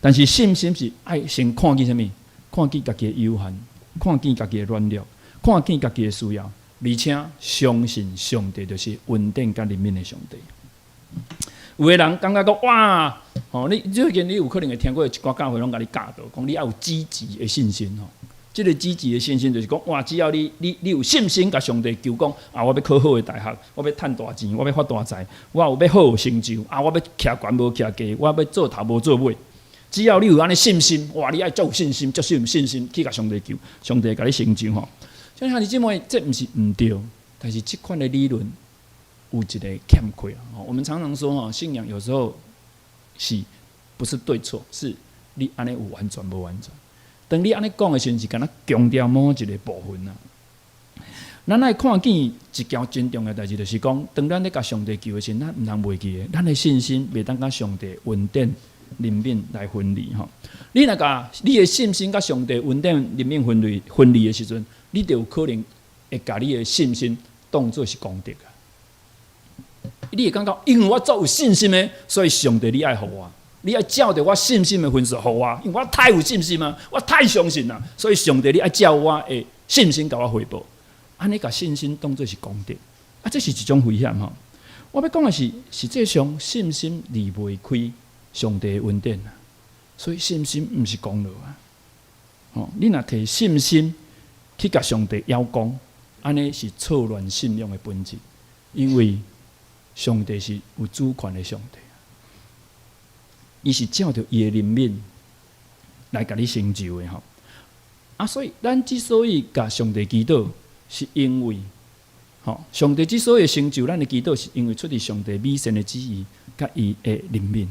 但是信心是爱先看见什么？看见家己的有限，看见家己的软弱，看见家己的需要。而且相信上帝就是稳定甲灵敏的上帝。有个人感觉讲哇，你最近你有可能会听过一寡教会拢甲你教导，讲你要有积极的信心吼。这个积极的信心就是讲哇，只要你有信心，甲上帝求讲啊，我要考好的大学，我要赚大钱，我要发大财，我有要好的成就啊，我要徛悬无徛低，我要做头无做尾。只要你有安尼信心，哇，你爱足有信心，足有信心去甲上帝求，上帝甲你成就吼。像兄弟姊妹，这不是唔对，但是这款的理论有一个欠缺啊。我们常常说信仰有时候是不是对错，是你安尼有完全无完全。当你安尼讲的时候，是敢若强调某一个部分啊。咱爱看见一件真重要的代志，就是讲，当咱咧甲上帝求的时候，咱唔通忘记的，咱的信心袂当甲上帝稳定灵敏来分离吼。你若甲你的信心甲上帝稳定灵敏分离的时阵，你就有可能会把你的信心当作是功德啊！你会感觉，因为我足有信心的，所以上帝你爱互我，你爱照着我信心的分数互我，因为我太有信心啊，我太相信啦，所以上帝你爱照我的信心甲我回报。安尼把信心当作是功德，啊，这是一种危险吼。我要讲的是，实际上信心离袂开上帝的恩典啊，所以信心毋是功劳啊。你若摕信心去甲上帝邀功，安尼是错乱信仰的本质。因为上帝是有主权的上帝，伊是照着伊的灵敏来甲你成就的吼。所以咱之所以甲上帝祈祷，是因为上帝之所以成就咱的祈祷，是因为出自上帝美善的旨意，甲伊的灵敏，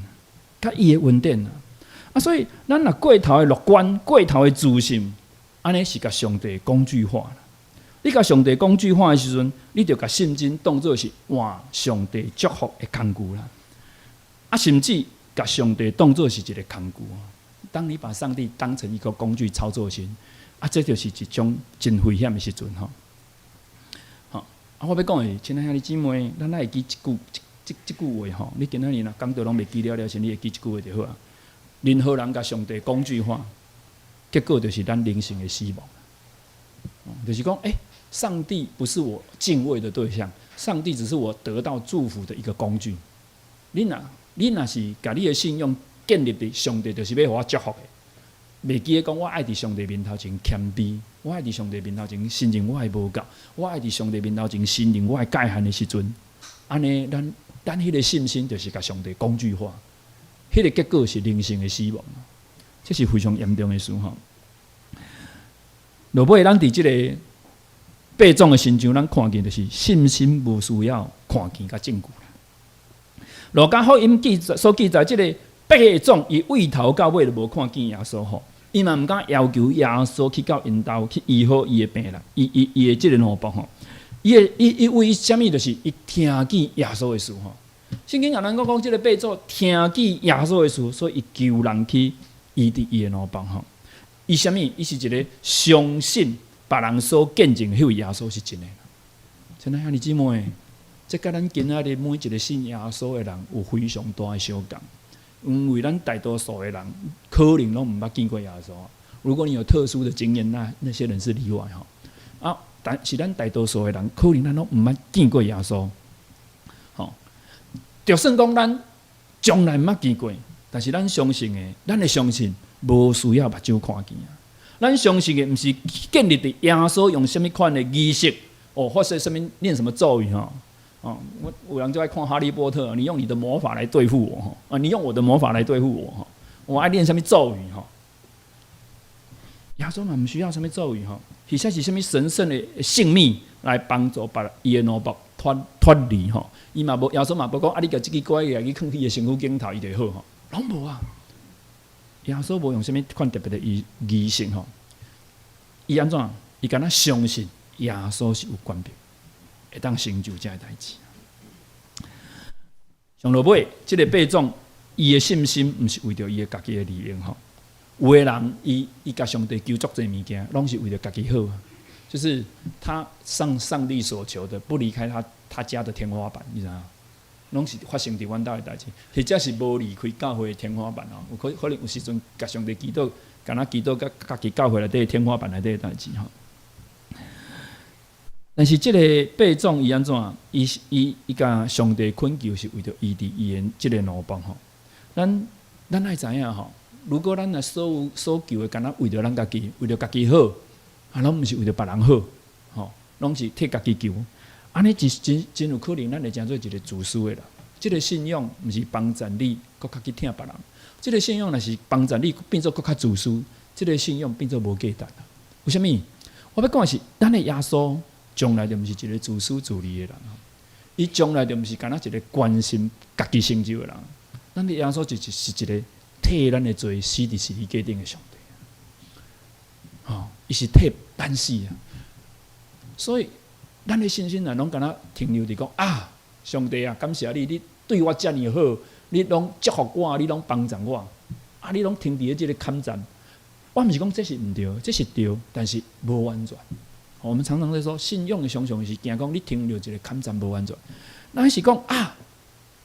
甲伊的恩典啊。所以咱若过头的乐观，过头的自信，安尼是甲上帝工具化。你甲上帝工具化的时阵，你就甲信心当作是换上帝祝福的工具啦。甚至甲上帝当作是一个工具。当你把上帝当成一个工具操作时，这就是一种真危险的时阵吼。我要讲的，亲爱兄弟姊妹，咱会记这句话吼。你今仔日若讲到拢袂记了时，你会记这句话就好啊。任何人甲上帝工具化，结果就是咱灵性的死亡。就是讲，上帝不是我敬畏的对象，上帝只是我得到祝福的一个工具。你若是把你的信用建立伫上帝，就是要互我祝福的。袂记得讲，我爱伫上帝面头前谦卑，我爱伫上帝面头前承认我的无够，我爱伫上帝面头前承认我的界限的时阵，安尼咱迄个信心就是甲上帝工具化，迄个结果是灵性的死亡，这是非常严重的事吼。落尾咱伫即个八种的神像，咱看见就是信心无需要看见甲证据。路加福音所记载即个八种，伊为头到尾都无看见耶稣吼，伊嘛毋敢要求耶稣去到因兜去医好伊的病人，伊的即个奴仆吼，伊为虾米？就是伊听见耶稣的事吼。圣经也能够讲，即个八种听见耶稣的事，所以伊求人去医治伊的奴仆吼。伊啥物？伊是一个相信别人所见证迄位耶稣是真诶。亲爱兄弟姊妹，这甲咱今仔日每一个信耶稣诶人有非常大诶相共。因为咱大多数诶人可能拢毋捌见过耶稣。如果你有特殊的经验，那些人是例外吼。啊，但是咱大多数诶人可能咱拢毋捌见过耶稣。吼，就算讲咱从来毋捌见过，但是咱相信诶，咱会相信无需要目睭看见啊。咱相信诶，毋是建立伫耶稣用什物款诶仪式，或是什物念什么咒语吼。我有人就爱看《哈利波特》，你用你的魔法来对付我你用我的魔法来对付我我爱念什么咒语耶稣嘛，唔需要什么咒语其实是什么神圣的性命来帮助把伊的奴仆脱离伊嘛无耶稣嘛无讲你甲这个乖个去放去伊的身躯顶头伊就好拢无啊。耶稣无用什么款特别的仪式伊安怎？伊敢若相信耶稣是有权柄。会当成就这个代志。上落尾，这个八种，伊的信心毋是为着伊的家己的利益有的人，伊甲上帝求足这物件，拢是为着家己好就是他上帝所求的，不离开他家的天花板，你知道吗？拢是发生伫阮兜的代志，或者是无离开教会的天花板有可能有时阵甲上帝祈祷，敢若祈祷甲家己教会内底天花板内底的代志但是这个八种伊安怎？伊甲上帝恳求是为着医治伊的这个奴仆咱爱知影如果咱所求的，敢若为着咱家己，为着家己好，拢毋是为着别人好，拢是替家己求。安尼真有可能，咱会成做一个自私的人。这个信仰毋是帮助你，搁较去听别人。这个信仰若是帮助你变做搁较自私，这个信仰变做无价值。为什么？我要讲的是，咱的耶稣。从来就毋是一个自私自利的人，伊从来就毋是干那一个关心家己成就的人。咱的耶稣就是一个替咱的罪死伫十字架顶的上帝，伊是替咱死啊。所以咱的信心拢干那停留伫讲上帝啊，感谢你，你对我遮尔好，你拢祝福我，你拢帮助我，你拢停伫即个坎站。我毋是讲这是毋对，这是对，但是无完全。我们常常在说，信仰的常常是惊讲你停留一个坎站无完全。咱是讲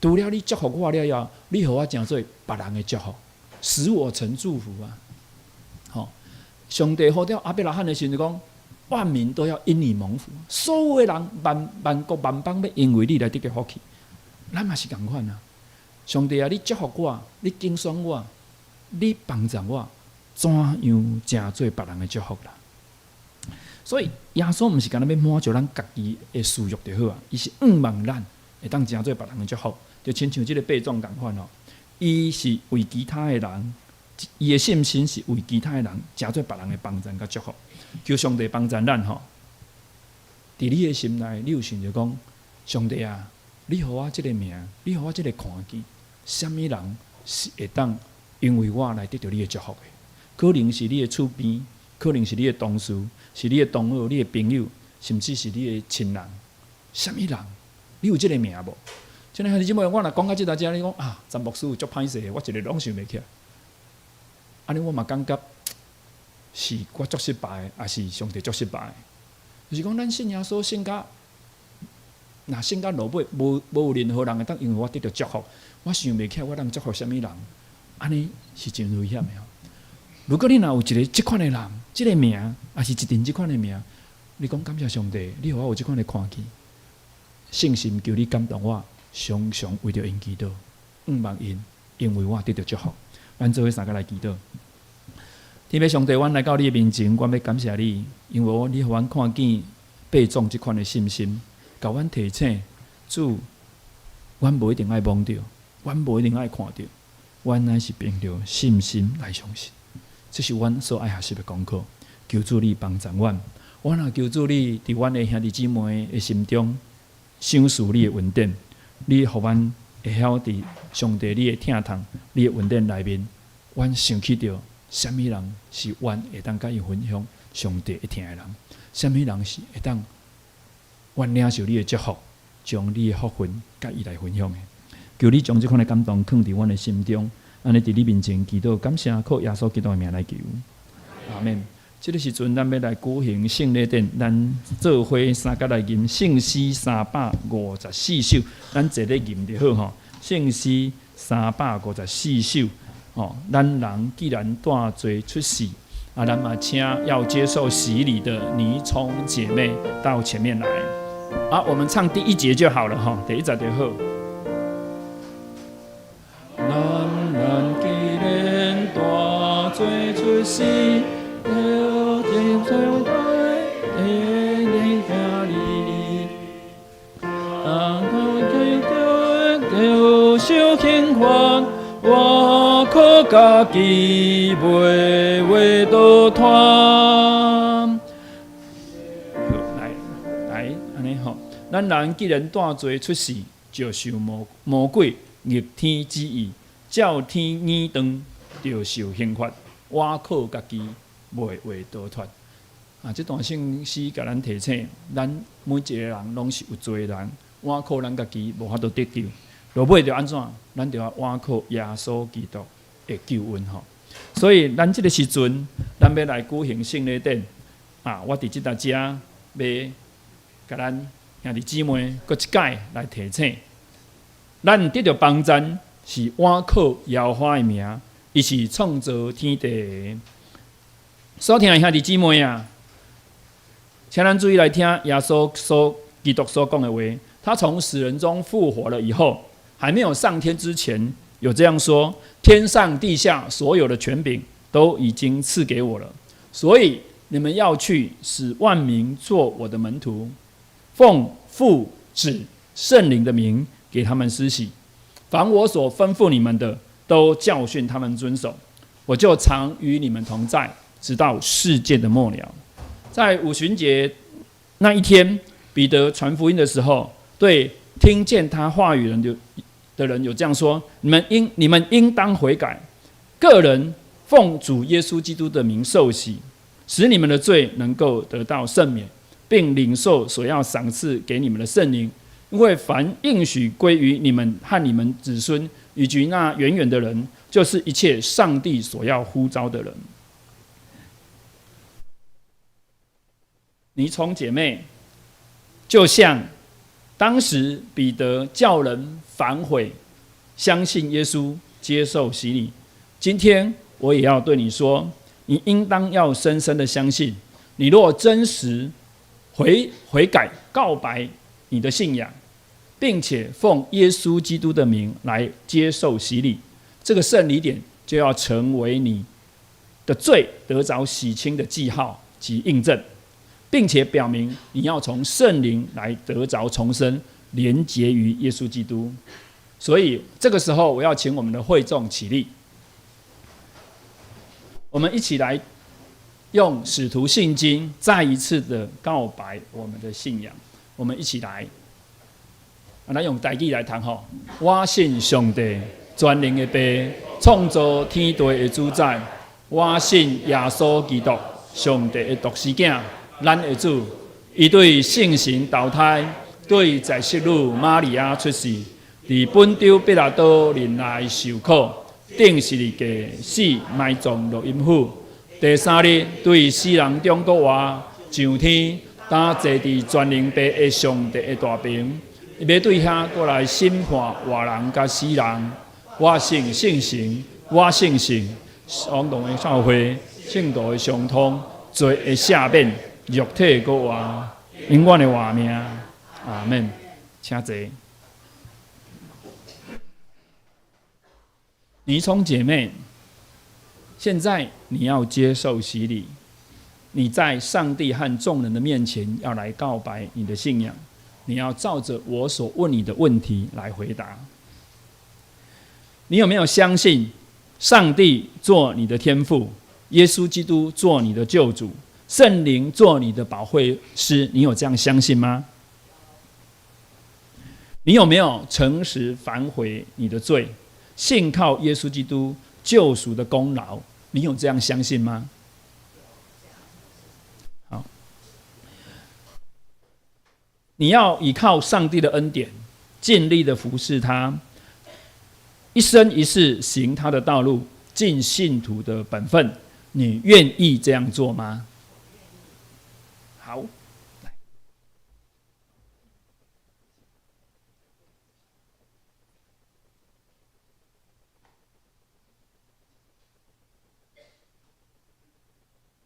除了你祝福我了后，你互我成做别人的祝福，使我成祝福啊！上帝呼召亚伯拉罕的时候讲，万民都要因你蒙福，所有的人万国万邦要因为你来得到福气。咱嘛是共款啊！上帝啊，你祝福我，你拣选我，你帮助我，怎样成做别人的祝福啦？所以耶稣毋是干那要满足咱家己的私欲就好伊是望咱会当成做别人的祝福，就亲像即个八种共款伊是为其他的人，伊的信心是为其他的人成做别人的帮助甲祝福，求上帝帮助咱伫你的心内，你有想着讲，上帝啊，你互我即个名，你互我即个看见，什么人是会当因为我来得到你的祝福的？可能是你的厝边。可能是你的同事，是你的同学，你的朋友，甚至是你的亲人。什么人？你有这个名无？像你姊妹，我若讲到这大家，你讲詹牧师有足歹势，我一个拢想袂起来。安尼我嘛感觉是我足失败，还是上帝足失败？就是讲咱信耶稣信甲，若信甲落尾，无有任何人会当因为我得到祝福，我想袂起来我当祝福什么人？安尼是真危险的。如果你若有一个即款的人，即个名，还是一定即款的名，你讲感谢上帝，你互我有即款的看见，信心求你感动我，常常为着因祈祷，望因，因为我得到祝福。咱做伙三个来祈祷。天父上帝，阮来到你的面前，阮要感谢你，因为你互阮看见八种即款的信心，甲阮提醒，主，阮无一定爱望着，阮无一定爱看着，阮乃是凭着信心来相信。这是阮所爱学习的功课，求主你帮助阮。我若求主你伫阮的兄弟姊妹的心中，赏赐你的恩典，你互阮会晓伫上帝你的听堂、你的恩典内面，阮想起着什么人是阮会当甲伊分享上帝会听的人，什么人是会当阮领受你的祝福，将你的福分甲伊来分享的。求你将这款的感动放伫阮的心中。安尼伫你面前祈祷，感谢靠耶稣基督的名来求。阿们。这个时阵，咱要来举行圣礼典，咱做伙三甲来吟圣诗354首，咱坐咧吟就好吼。圣诗354首，吼，咱人既然大罪出世，咱嘛请要接受洗礼的尼聪姐妹到前面来。我们唱第1节就好了吼，第1节就好。咱既然大罪出世。受刑罚，我靠家己袂为倒摊。来，安尼吼，咱人既然大罪出世，就受魔鬼逆天之意，照天耳长，就受刑罚。我靠家己袂为倒脱。这段圣诗甲咱提醒，咱每一个人拢是有罪的人，我靠咱家己无法度得救。落尾着安怎？咱着要倚靠耶稣基督的救恩吼。所以咱这个时阵，咱要来举行圣礼典我伫即搭遮要甲咱兄弟姊妹搁一解来提醒，咱得到帮助是倚靠耶和华的名，伊是创造天地的。所听的兄弟姊妹请咱注意来听耶稣基督所讲的话。他从死人中复活了以后，还没有上天之前，有这样说：天上地下所有的权柄都已经赐给我了，所以你们要去，使万民做我的门徒，奉父子圣灵的名给他们施洗，凡我所吩咐你们的，都教训他们遵守。我就常与你们同在，直到世界的末了。在五旬节那一天，彼得传福音的时候，对听见他话语的人有这样说：你们应当悔改，个人奉主耶稣基督的名受洗，使你们的罪能够得到赦免，并领受所要赏赐给你们的圣灵。因为凡应许归于你们和你们子孙，以及那远远的人，就是一切上帝所要呼召的人。尼聪姐妹，就像当时彼得叫人反悔，相信耶稣，接受洗礼。今天我也要对你说，你应当要深深的相信，你若真实悔改，告白你的信仰，并且奉耶稣基督的名来接受洗礼，这个圣礼典就要成为你的罪得着洗清的记号及印证，并且表明你要从圣灵来得着重生，连结于耶稣基督。所以这个时候，我要请我们的会众起立，我们一起来用使徒信经再一次的告白我们的信仰。我们一起来，咱用台语来谈吼。我信上帝全能的爸，创造天地的主宰。我信耶稣基督，上帝的独生子，咱的主。伊对圣神投胎，对在世女玛利亚出世，伫本州彼拉多人来受苦，定十字架死，埋葬落阴府。第三日，对死人中国活，上天，担坐伫全能爸的上帝的大屏，伊要对遐过来审判活人甲死人。我信圣神，我信神，相同的教会，圣道的相通，罪的赦免，肉体的国活，永远的活命。阿们，请坐。尼聪姐妹，现在你要接受洗礼，你在上帝和众人的面前要来告白你的信仰，你要照着我所问你的问题来回答。你有没有相信上帝做你的天父，耶稣基督做你的救主，圣灵做你的保惠师？你有这样相信吗？你有没有诚实反悔你的罪，信靠耶稣基督救赎的功劳？你有这样相信吗？好，你要依靠上帝的恩典，尽力的服侍他，一生一世行他的道路，尽信徒的本分，你愿意这样做吗？好，来，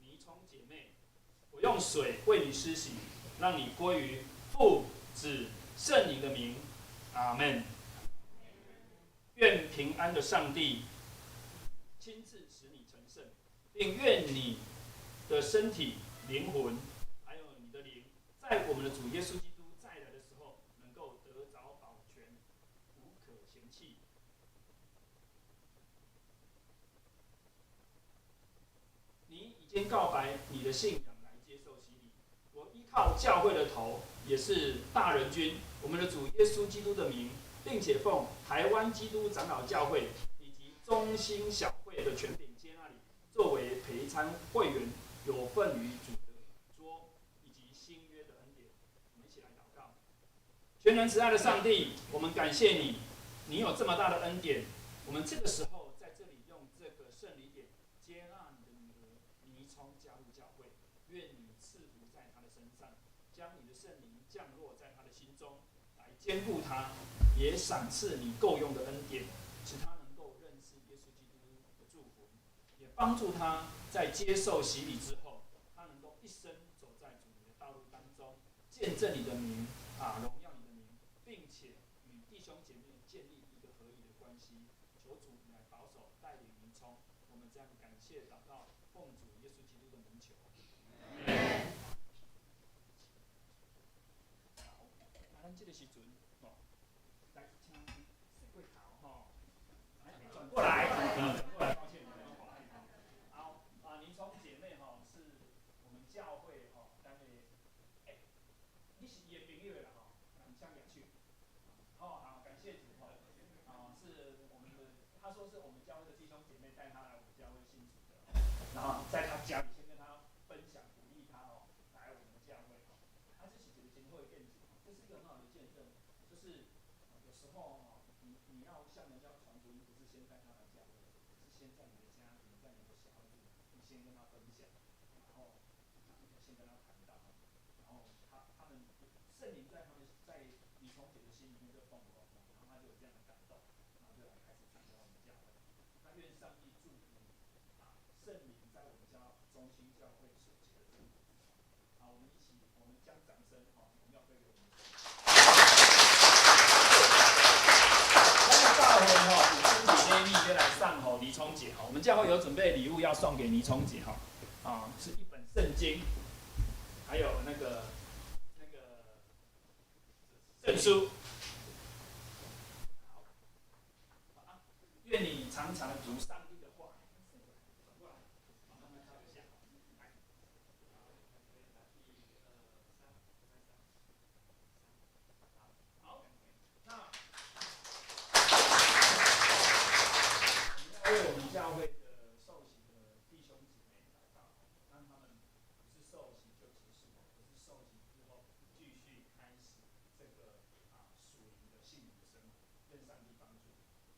尼充姐妹，我用水为你施洗，让你归于父、子、圣灵的名。阿门。愿平安的上帝亲自使你成圣，并愿你的身体、灵魂，还有你的灵，在我们的主耶稣基督再来的时候，能够得着保全，无可嫌弃。你已经告白你的信仰来接受洗礼，我依靠教会的头，也是大人君，我们的主耶稣基督的名，并且奉台湾基督长老教会以及中兴小会的权柄接纳你，作为陪参会员，有份于主的桌以及新约的恩典。我们一起来祷告。全能慈爱的上帝，我们感谢你，你有这么大的恩典。我们这个时候在这里用这个圣礼点接纳你的女儿尼充加入教会，愿你赐福在她的身上，将你的圣灵降落在她的心中，来坚固她，也赏赐你够用的恩典，使她能够认识耶稣基督的祝福，也帮助她在接受洗礼之后，她能够一生走在主你的道路当中，见证你的名荣耀你的名，并且与弟兄姐妹建立一个合一的关系。求主你来保守带领尼充，我们这样感谢祷告，奉主耶稣基督的名求。好，咱这个时阵，来请谁过头转过来，转过来，抱歉，好，尼充姐妹是我们教会单位，你是伊的朋友啦你向两去，好，感谢主是我们的，他说是我们教会的弟兄姐妹带他来我们教会信主的，然后在他家里先跟他分享，鼓励他来我们的教会这是一个真好的见证，这是一个很好的见证，就是有时候你要向人家传福音，不是先带他来教会，是先在你的家庭，在你的小组，你先跟他分享，然后先跟他谈到，然后他们圣灵在尼充姐的心里面就动了，然后他就有这样的感动，然后就来开始参加我们教会。那愿上帝祝福圣灵在我们中心教会所结的这个果子。好，我们将掌声荣耀归给我们。那么大会有身体内力就来上尼充姐我们教会有准备礼物要送给尼充姐是一本圣经，还有那个证书。好，愿你常常读上帝的话。好，那为我们教会的受洗的弟兄姐妹祷告，让他们不是受洗就结束，而是受洗之后继续开始这个属灵的信主的生活，愿上帝帮助。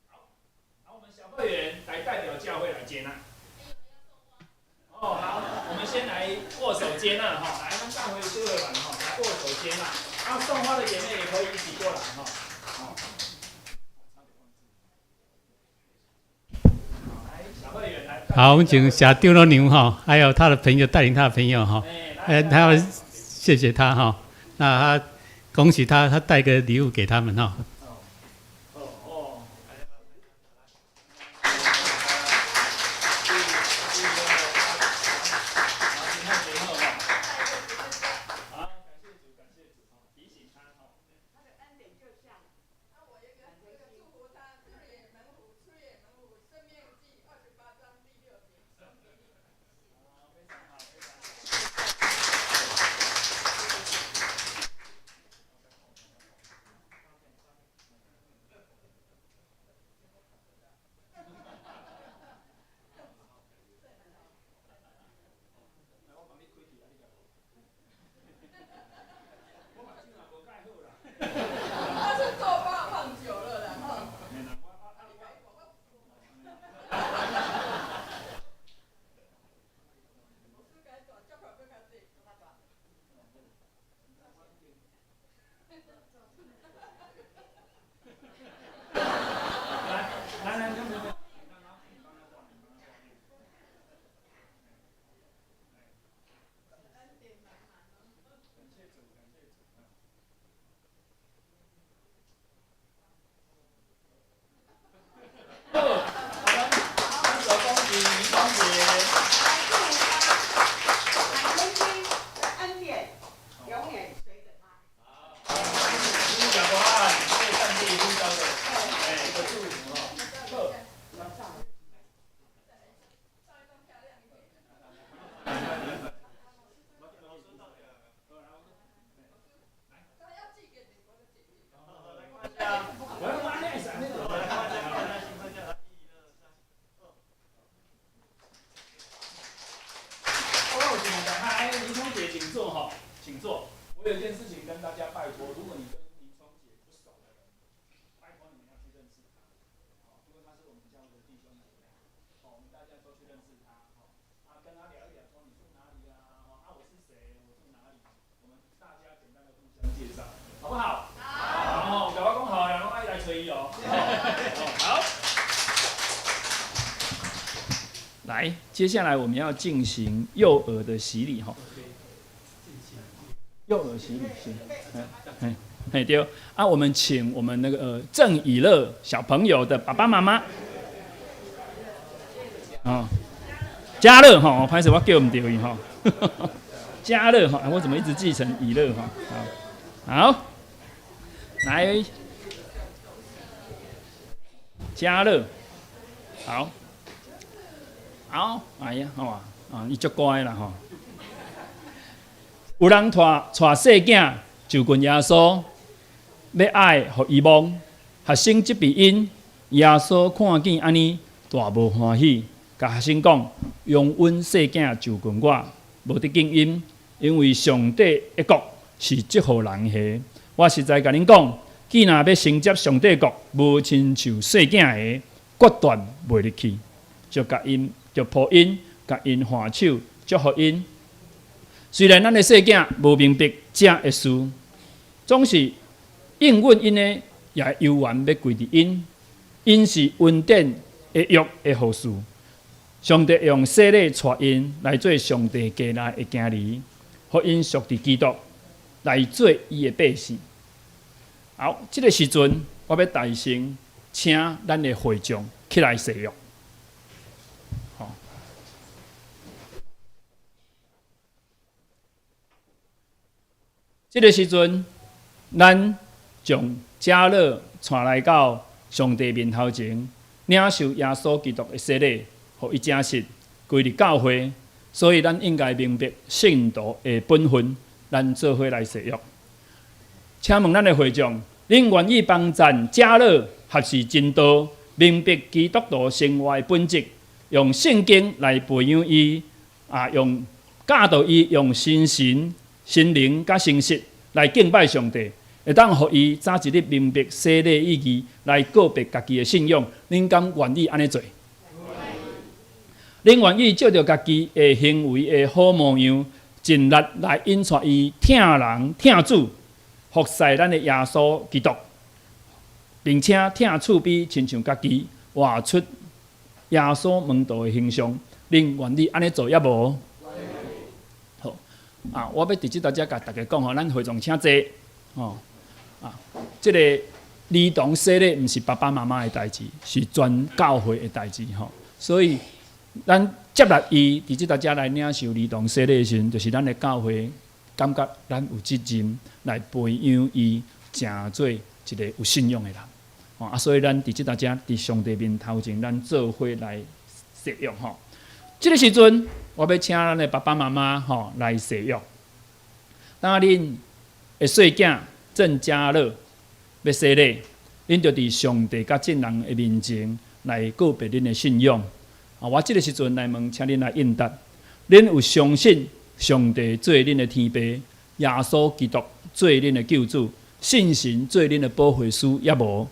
好，然后我们小会员来代表教会来接纳。好，我们先来握手接纳来，让教会就会完来握手接纳。送花的姐妹也可以一起过来好。好，我们请小丢罗牛还有他的朋友带领他的朋友他要谢谢他那他恭喜他，他带个礼物给他们为他是我们教会的弟兄姐妹，我们大家都去认识他，跟他聊一聊，说你住哪里啊？我是谁？我住哪里？我们大家简单的互相介绍，好不好？好。甲我讲好，然后爱来找伊哦。好。来，接下来我们要进行幼儿的洗礼哈。幼儿洗礼，行，对啊，我们请我们那个郑以乐小朋友的爸爸妈妈，嘉乐哈，我拍摄我叫唔对伊哈，嘉乐哈，我怎么一直记成以乐哈？好，来，嘉乐，好，哎呀，好啊，伊足乖啦吼。有人带细囝就近耶稣，要爱互伊望，学生即笔因，耶稣看见安尼，大无欢喜，甲学生讲：用阮细囝就近我，无得敬因，因为上帝的国是祝福人的。我实在甲恁讲，既若要承接上帝国，无亲像细囝的，决断袂入去，就甲因就抱因，甲因换手，祝福因。虽然咱的细囝无明白这的事，总是应允因的，也悠然要跪伫因。因是恩典的约的后事。上帝用洗礼带因来做上帝家内的囝儿，互因属伫基督，来做伊的百姓。好，这个时阵，我要大声请咱的会众起来誓约。这个时阵，咱将嘉乐带来到上帝面头前，领受耶稣基督的洗礼，互伊证实归入教会。所以，咱应该明白信徒的本分，咱做伙来誓约。请问咱的会众，恁愿意帮赞嘉乐学习真道，明白基督徒生活的本质，用圣经来培养伊，用教导伊用心灵甲诚实来敬拜上帝，会当互伊早一日明白洗礼意义，来告别家己的信仰。恁敢愿意安尼做？恁愿意照着家己的行为的好模样，尽力来引带伊听人听主，服侍咱的耶稣基督，并且听厝边亲像家己，活出耶稣门徒的形象。恁愿意安尼做也无？我要伫即大家甲大家讲吼，咱会众请坐即个儿童洗礼毋是爸爸妈妈的代志，是全教会的代志吼。所以，咱接纳伊伫即大家来领受儿童洗礼的时阵，就是咱的教会感觉咱有责任来培养伊，成做一个有信仰的人。所以咱伫即大家伫上帝面头前，咱做伙来誓约吼。即个时阵，我要请咱的爸爸妈妈来誓约。当恁的细囝郑嘉乐要洗礼，恁就伫上帝甲众人的面前来告别恁的信仰。我即个时阵来问，请恁来应答：恁有相信上帝做恁的天父，耶稣基督做恁的救主，信神做恁的保惠师，也无？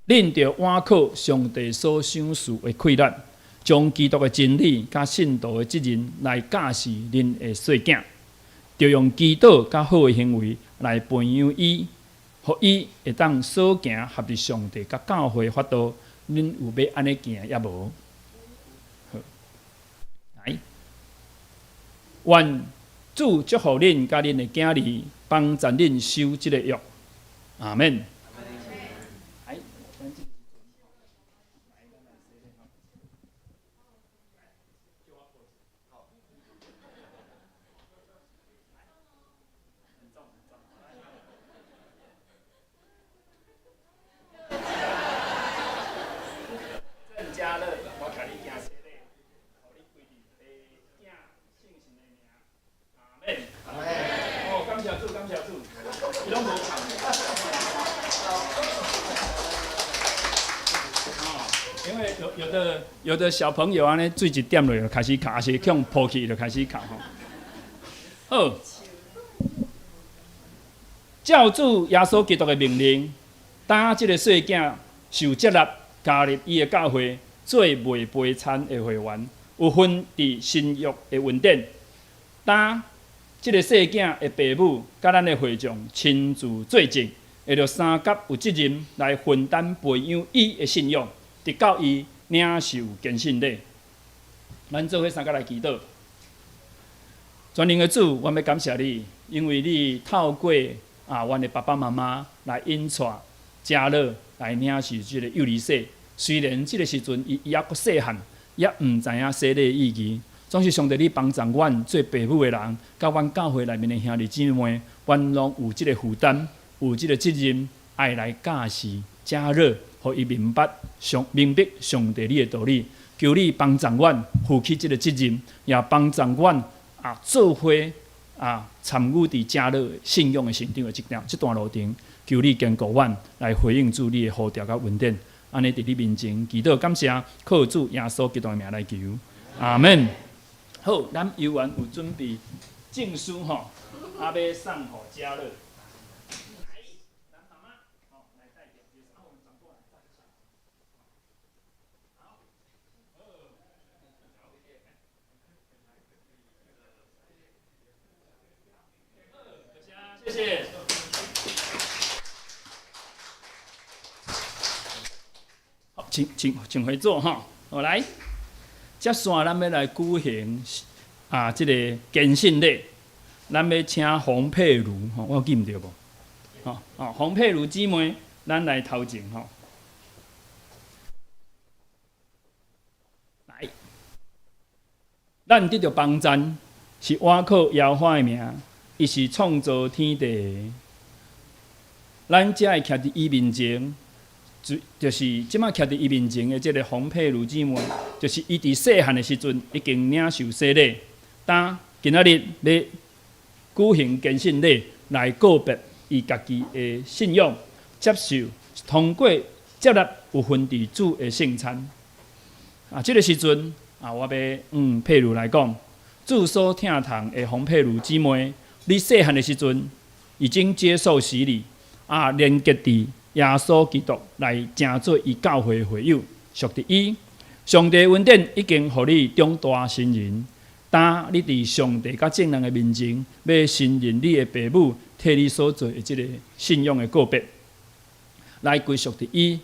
恁着倚靠上帝所赏赐的馈赠，将基督的真理甲信徒的责任来教示恁的细囝，着用祈祷甲好的行为来培养伊，互伊会当所行合伫上帝甲教会法度。恁有要安尼行也无？来，愿主祝福恁甲恁的囝儿，帮助恁守即个约。阿门。因为有的小朋友安尼水一点落就开始哭，还是向抱起就开始哭吼。好，照主耶稣基督的命令，当即个细囝受接纳加入伊的教会，做未陪参的会员，有份伫新约的恩典。当即个细囝的父母甲咱的会长亲自作证，会着三甲有责任来分担培养伊的信仰，直到伊领受坚信礼。咱做伙三甲来祈祷。全能的主，我要感谢你，因为你透过阮的爸爸妈妈来引带家乐来领受即个幼儿洗。虽然即个时阵伊还阁细汉，也毋知影洗礼的意义，总是上帝你帮助阮做父母的人，甲阮教会内面的兄弟姊妹，阮拢有即个负担，有即个责任，爱来教示家乐，互伊明白上帝你的道理。求你帮助阮负起即个责任，也帮助阮做伙参与伫家乐信仰的成长的即段路程。求你坚固阮来回应主你的呼召甲恩典。安尼伫你面前祈祷感谢，靠主耶稣基督的名来求，阿门。好，咱游员有准备证书吼，要送互家乐。谢谢。好，请回座哈。好，来，接线咱要来举行这个坚信礼，咱要请洪佩如吼，我有记唔对无？洪佩如姊妹，咱来头前吼。来，咱得到帮赞，是倚靠耶和华的名。伊是创造天地的，咱只会徛伫伊面前，就是即摆徛伫伊面前的即个洪佩如姊妹，就是伊伫细汉的时阵已经领受洗礼，当今仔日要举行坚信礼来告别伊家己的信仰，接受通过接纳有份伫主的圣餐。即个时阵我要佩如来讲，主所疼痛的洪佩如姊妹。你细汉的时阵已经接受洗礼，连结伫耶稣基督来成做伊教会的会友，属于伊。上帝恩典已经互你长大成人。当你伫上帝甲正人的面前，要承认你的父母替你所做的即个信仰的告别，来归属伫伊，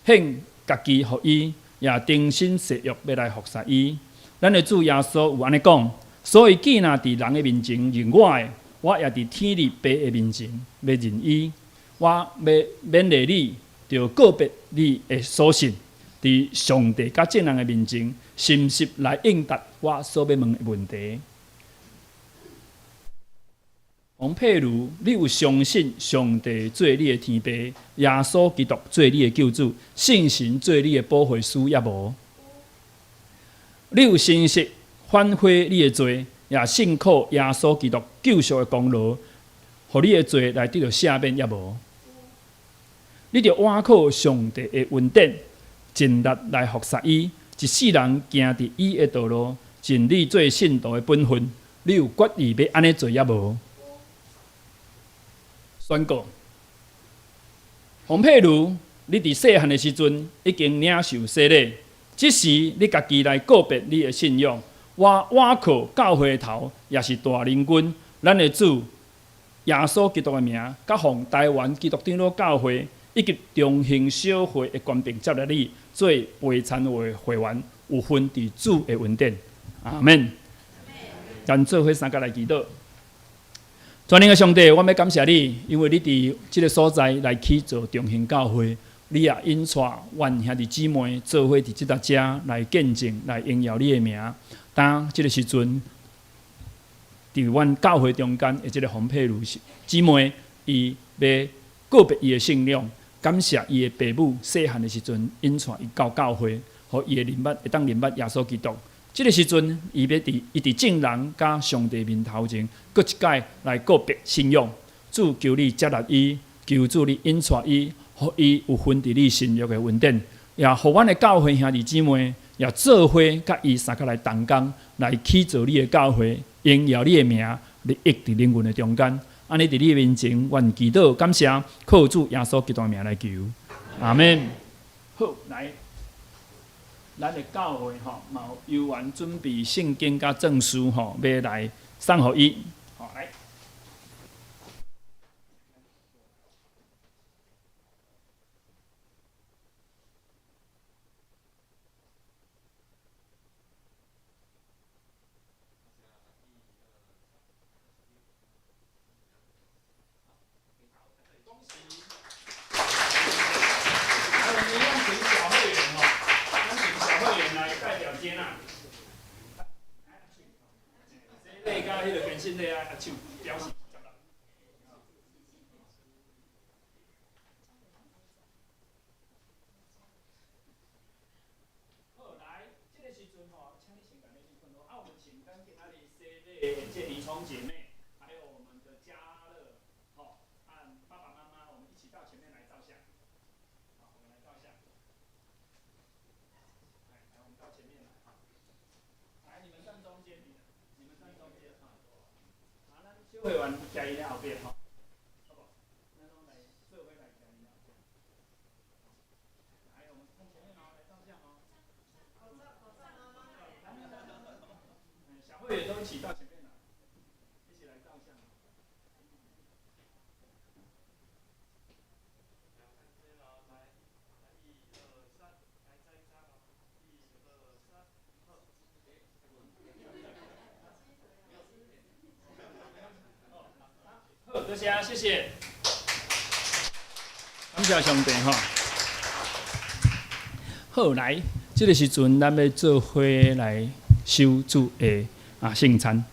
献家己互伊，也定心誓约要来服侍伊。咱的主耶稣有安尼讲，所以既然伫人的面前认我的，我也伫天立爸的面前要认伊，我要勉励你，就告别你的所信，伫上帝甲正人的面前，诚实来应答我所要问的问题。洪佩如，你有相信上帝做你的天父，耶稣基督做你的救主，圣神做你的保惠师也无？你有诚实反悔你的罪？也信靠耶稣基督救赎的功劳，互你的罪来得到赦免也无？你着倚靠上帝的恩典，尽力来服侍伊，一世人行伫伊的道路，尽你做信徒的本分。你有决意要安尼做也无？宣告，洪佩如，你伫细汉的时阵已经领受洗礼，即时你家己来告别你的信仰。我倚靠教会的头，也是大灵君，咱的主耶稣基督的名，甲奉台湾基督长老教会以及中兴小会的官兵接纳你做陪参会会员，有份伫主的恩典。阿门。咱做伙三甲来祈祷。全能的上帝，我要感谢你，因为你伫即个所在来起造中兴教会，你也引带阮兄弟姊妹做伙伫即搭遮来见证，来荣耀你的名。当即个时阵，伫阮教会中间的即个洪佩如姊妹，伊要告别伊的信仰，感谢伊的父母细汉的时阵引带伊到教会，互伊的认捌会当认捌耶稣基督。即个时阵，伊伫正人甲上帝面头前，搁一届来告别信仰。主求你接纳伊，求主你引带伊，互伊有份伫你信约的恩典，也互阮的教会兄弟姊妹。也做伙甲伊三个来同工，来起造你的教会，荣耀你的名，利益伫灵魂的中间。安尼伫你面前，愿祈祷感谢，靠主耶稣基督名来求，阿门。好，来，咱的教会吼，嘛有游完准备圣经甲证书吼，要来送互伊，好来。会员加伊咧后边吼，好不？咱拢来做伙来加伊咧后边。来，我们看前面哦，来照相哦。小会员都一起到前面来，一起来照相。好，多谢，谢谢。感谢上帝哈。好，来，这个时阵，咱要做伙来守主的圣餐。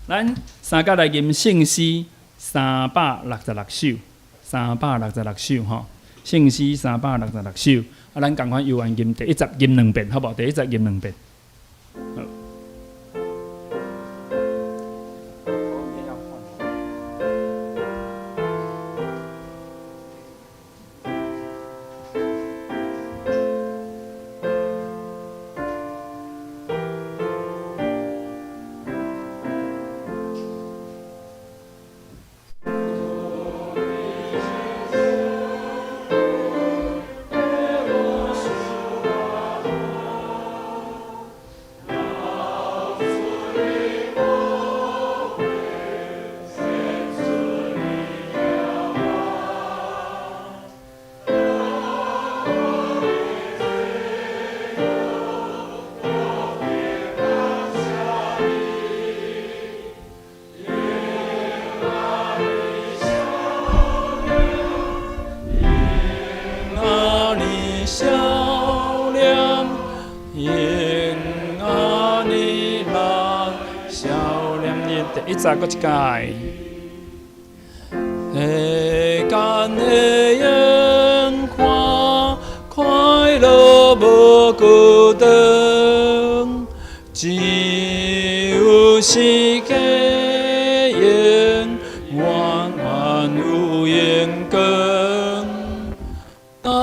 咱三甲来吟圣诗366首，366首吼，圣诗366首。咱共款游完吟第一集吟2遍，好不好？第一集吟2遍。好。再搁一届。下间的烟花，快乐无孤单，只有世界永远有阳光。到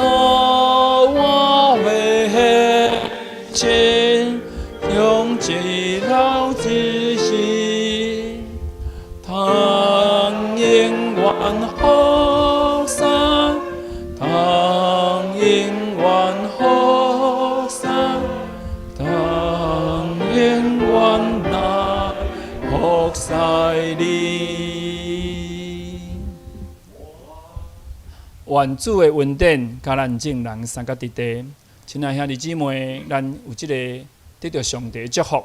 我会前，用一老之心。唐英万福山，唐英万福山，唐英万那福赛你。愿主的恩典，甲咱众人三角伫地。亲爱兄弟姊妹，咱有即个得到上帝的祝福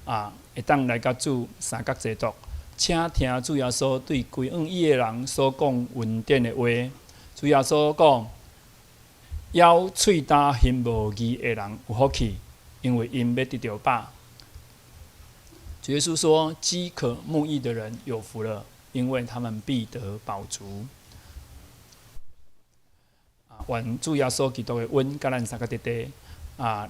会当来甲主三角坐读。请听主耶稣对归向伊的人所讲恩典的话。主耶稣讲：咬喙焦恨无义的人有福气，因为因要得到饱。主耶稣说：饥渴慕义的人有福了，因为他们必得饱足。愿主耶稣基督的恩，甲咱三个弟弟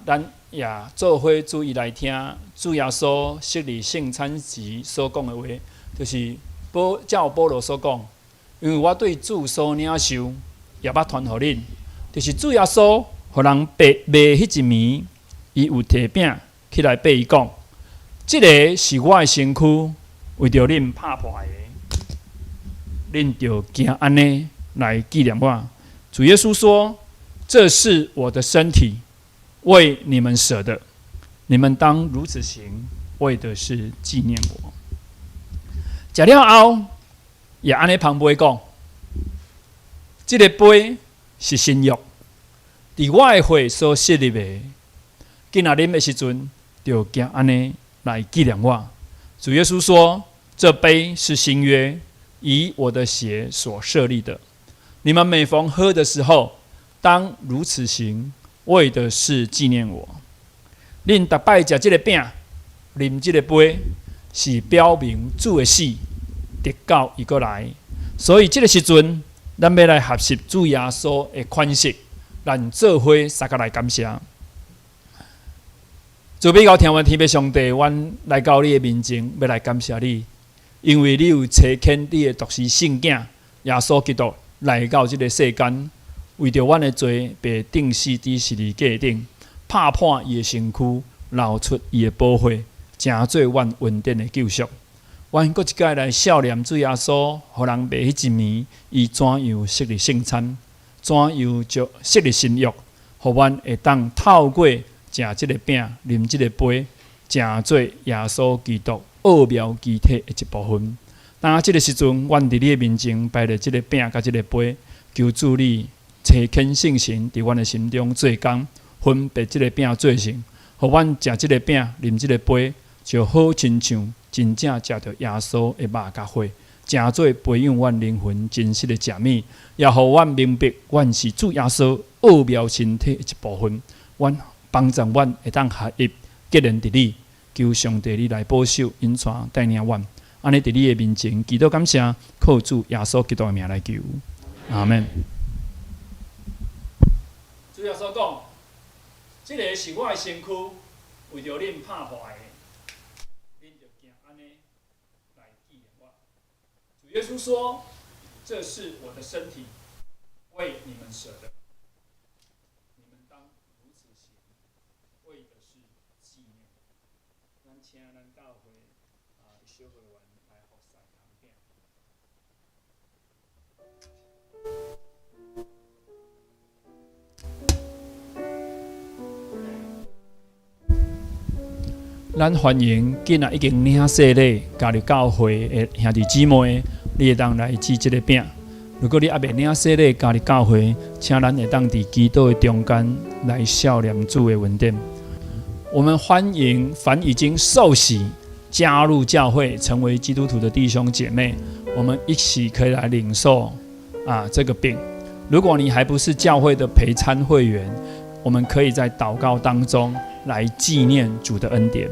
咱也做伙注意来听主耶稣昔日圣餐时所讲的话。就是照保罗所讲，因为我对主所领受，也捌传互恁，就是主耶稣互人卖迄一暝，伊有摕饼起来对伊讲：这个是我的身躯，为着恁拍破的，恁就行安尼来纪念我。主耶稣说：“这是我的身体，为你们舍的，你们当如此行，为的是纪念我。”食了后，也安尼旁杯讲：“这个杯是新约，伫我的血所设立的。今仔啉的时阵，就行安尼来纪念我。”主耶稣说：“这杯是新约，以我的血所设立的。你们每逢喝的时候，当如此行，为的是纪念我。恁逐摆食这个饼，啉这个杯，是表明主的死，直到伊过来。所以这个时阵，咱要来学习主耶稣的款式，咱做伙撒个来感谢。主比较听完天父上帝，阮来到你的面前，要来感谢你，因为你有差遣你的独生圣囝耶稣基督来到这个世间，为着阮的罪被钉死伫十字架顶，拍破伊的身躯，流出伊的宝血，成做阮恩典的救赎。阮搁一摆来孝念主耶稣，互人白迄一暝，伊怎样设立圣餐，怎样就设立新约，互阮会当透过食即个饼、啉即个杯，成做耶稣基督奥妙机体的一部分。当即个时阵，阮伫你的面前摆着即个饼甲即个杯，求主你差遣圣神伫阮的心中做工，分别即个饼做成，互阮食即个饼、啉即个杯，就好亲像真正食着耶稣的肉甲血，成做培养阮灵魂真实的食物，也互阮明白，阮是主耶稣奥妙身体的一部分。阮帮助阮会当合一结连伫你，求上帝你来保守、引带带领阮。安尼伫你的面前，祈祷感谢，靠主耶稣基督的名来求，阿门。主耶稣讲：“这个是我的身躯，为着恁拍破的，恁就行安尼来纪念我。”主耶稣说：“这是我的身体，为你们舍的，你们当如此行，为的是纪念我。”咱请咱教会小会员来服侍堂饼。咱欢迎今仔已经领洗礼加入教会的兄弟姊妹，你会当来吃这个饼。如果你还未领洗礼加入教会，请咱会当伫基督的中间来孝念主的恩典。我们欢迎凡已经受洗加入教会成为基督徒的弟兄姐妹，我们一起可以来领受这个饼。如果你还不是教会的陪餐会员，我们可以在祷告当中来纪念主的恩典。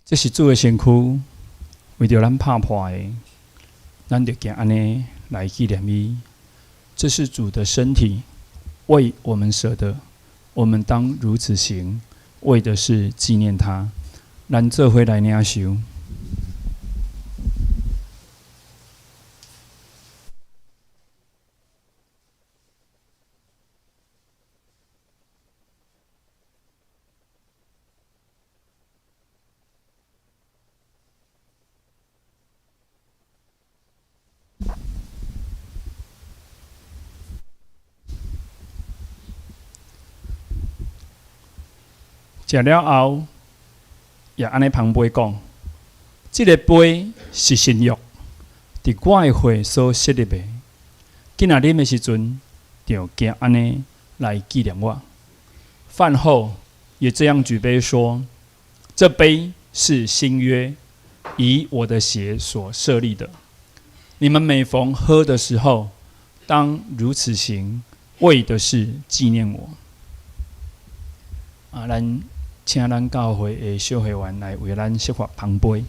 这是主的身躯，为着咱拍破的，咱就行安尼来纪念伊。这是主的身体，为我们舍的，我们当如此行，为的是纪念他。咱做伙来领受。食了后，也安尼旁杯讲：，这个杯是新约，伫我的血所设立的。今仔啉的时阵，就加安尼来纪念我。饭后也这样举杯说：，这杯是新约，以我的血所设立的。你们每逢喝的时候，当如此行，为的是纪念我。咱请咱教会的小会员来为咱设法旁杯。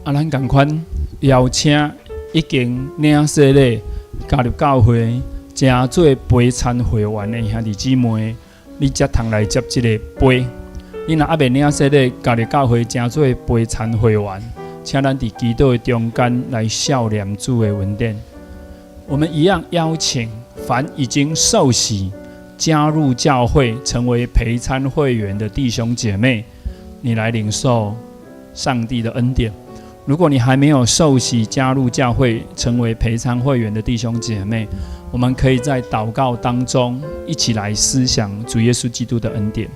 咱同款邀请已经领洗礼加入教会，正做陪餐会员的兄弟姊妹，你才通来接这个杯。你若还未领洗礼加入教会，正做陪餐会员，请咱伫基督的中间来效念主的恩典。我们一样邀请凡已经受洗加入教会成为陪餐会员的弟兄姐妹，你来领受上帝的恩典。如果你还没有受洗加入教会成为陪餐会员的弟兄姐妹，我们可以在祷告当中一起来思想主耶稣基督的恩典。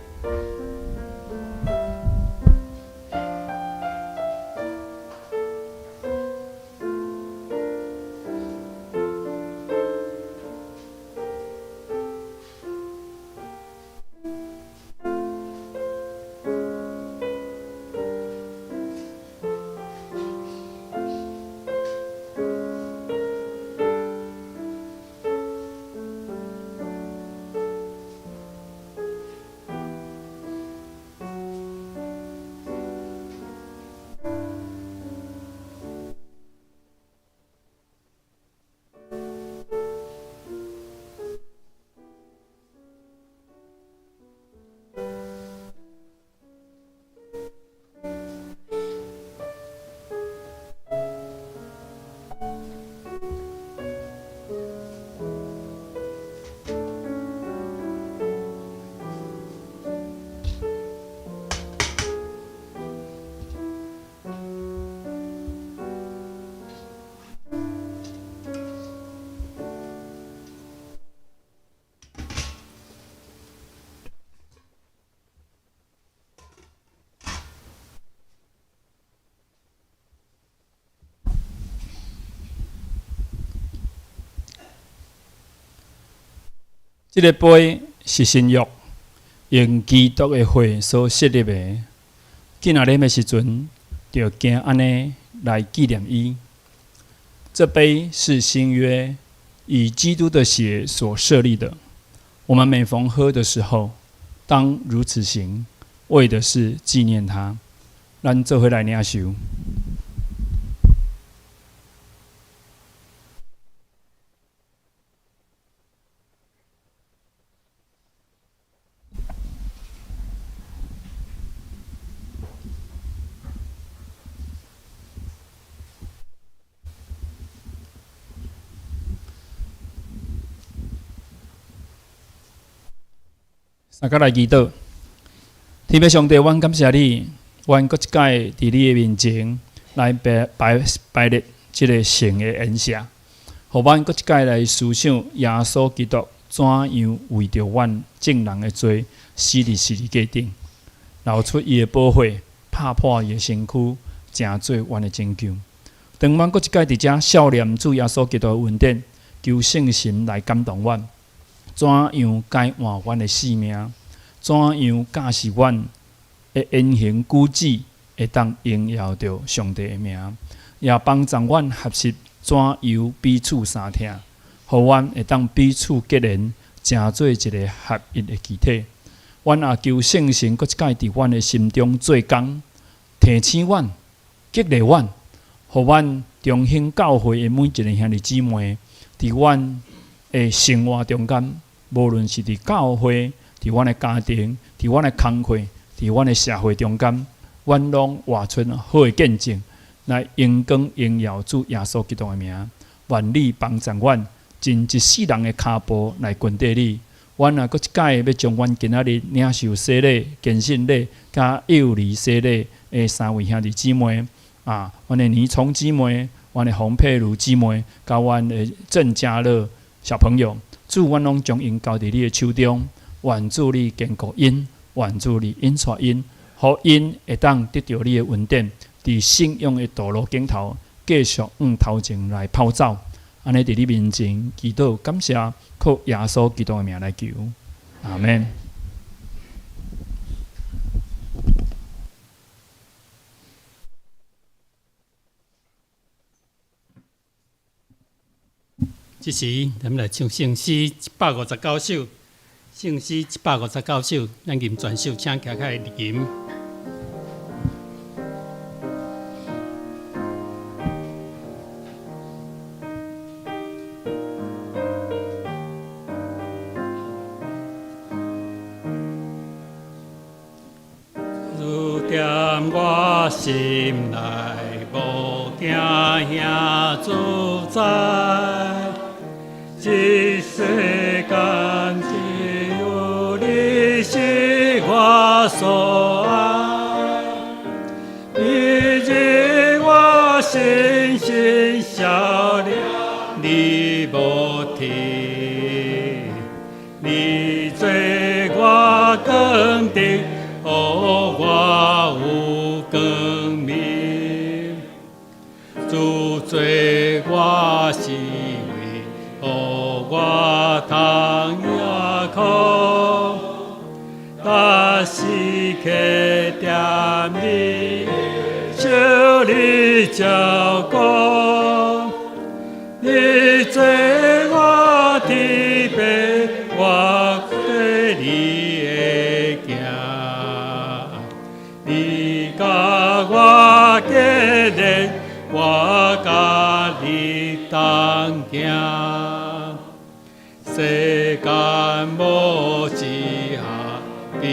这个杯是新约，用基督的血所设立的。今仔日的时阵，就行安尼来纪念伊。这杯是新约，以基督的血所设立的。我们每逢喝的时候，当如此行，为的是纪念他。咱做伙来领受。大家来祈祷，天父上帝，阮感谢你，阮搁一届伫你的面前来摆列这个圣的恩赦，互阮搁一届来思想耶稣基督怎样为着阮众人的罪死伫十字架顶，流出伊的宝血，拍破伊的身躯，成做阮的拯救。当阮搁一届伫遮效念主耶稣基督的恩典，求圣神来感动阮。怎样改换阮的性命？怎样教示阮的言行举止会当荣耀着上帝的名？也帮助阮学习怎样彼此相听，互阮会当彼此结连，成做一个合一的肢体。阮也求圣神搁一摆伫阮的心中做工，提醒阮、激励阮，互阮中兴教会的每一个兄弟姊妹，伫阮的生活中间，无论是伫教会、伫阮的家庭、伫阮的工课、伫阮的社会中间，阮拢活出好的见证，来荣光荣耀主耶稣基督的名。愿你帮助阮，尽一世人的骹步来跟缀你。阮也搁一摆要将阮今仔日领受洗礼、献信礼、甲幼儿洗礼的3位兄弟姊妹啊，阮的倪聪姊妹、阮的洪佩如姊妹，甲阮的郑家乐小朋友，主，阮拢将因交伫你的手中。愿主你坚固因，愿主你引带因，互因会当得到你的恩典，伫信仰的道路顶头继续往头前来跑走。安尼伫你面前祈祷感谢，靠耶稣基督的名来求，阿门。这时咱们来唱圣诗159首，圣诗159首，咱吟全首，请徛起来吟。主点我心内无惊遐自在，这世间只有你是我所爱，你知我心心笑脸你无停，你做我光灯，予我有光明，主做我是为，予我通夜空，但是客点你，求你照顾，你做我的陪，我跟你会行，你甲我结连，我甲你同行，世间无一项比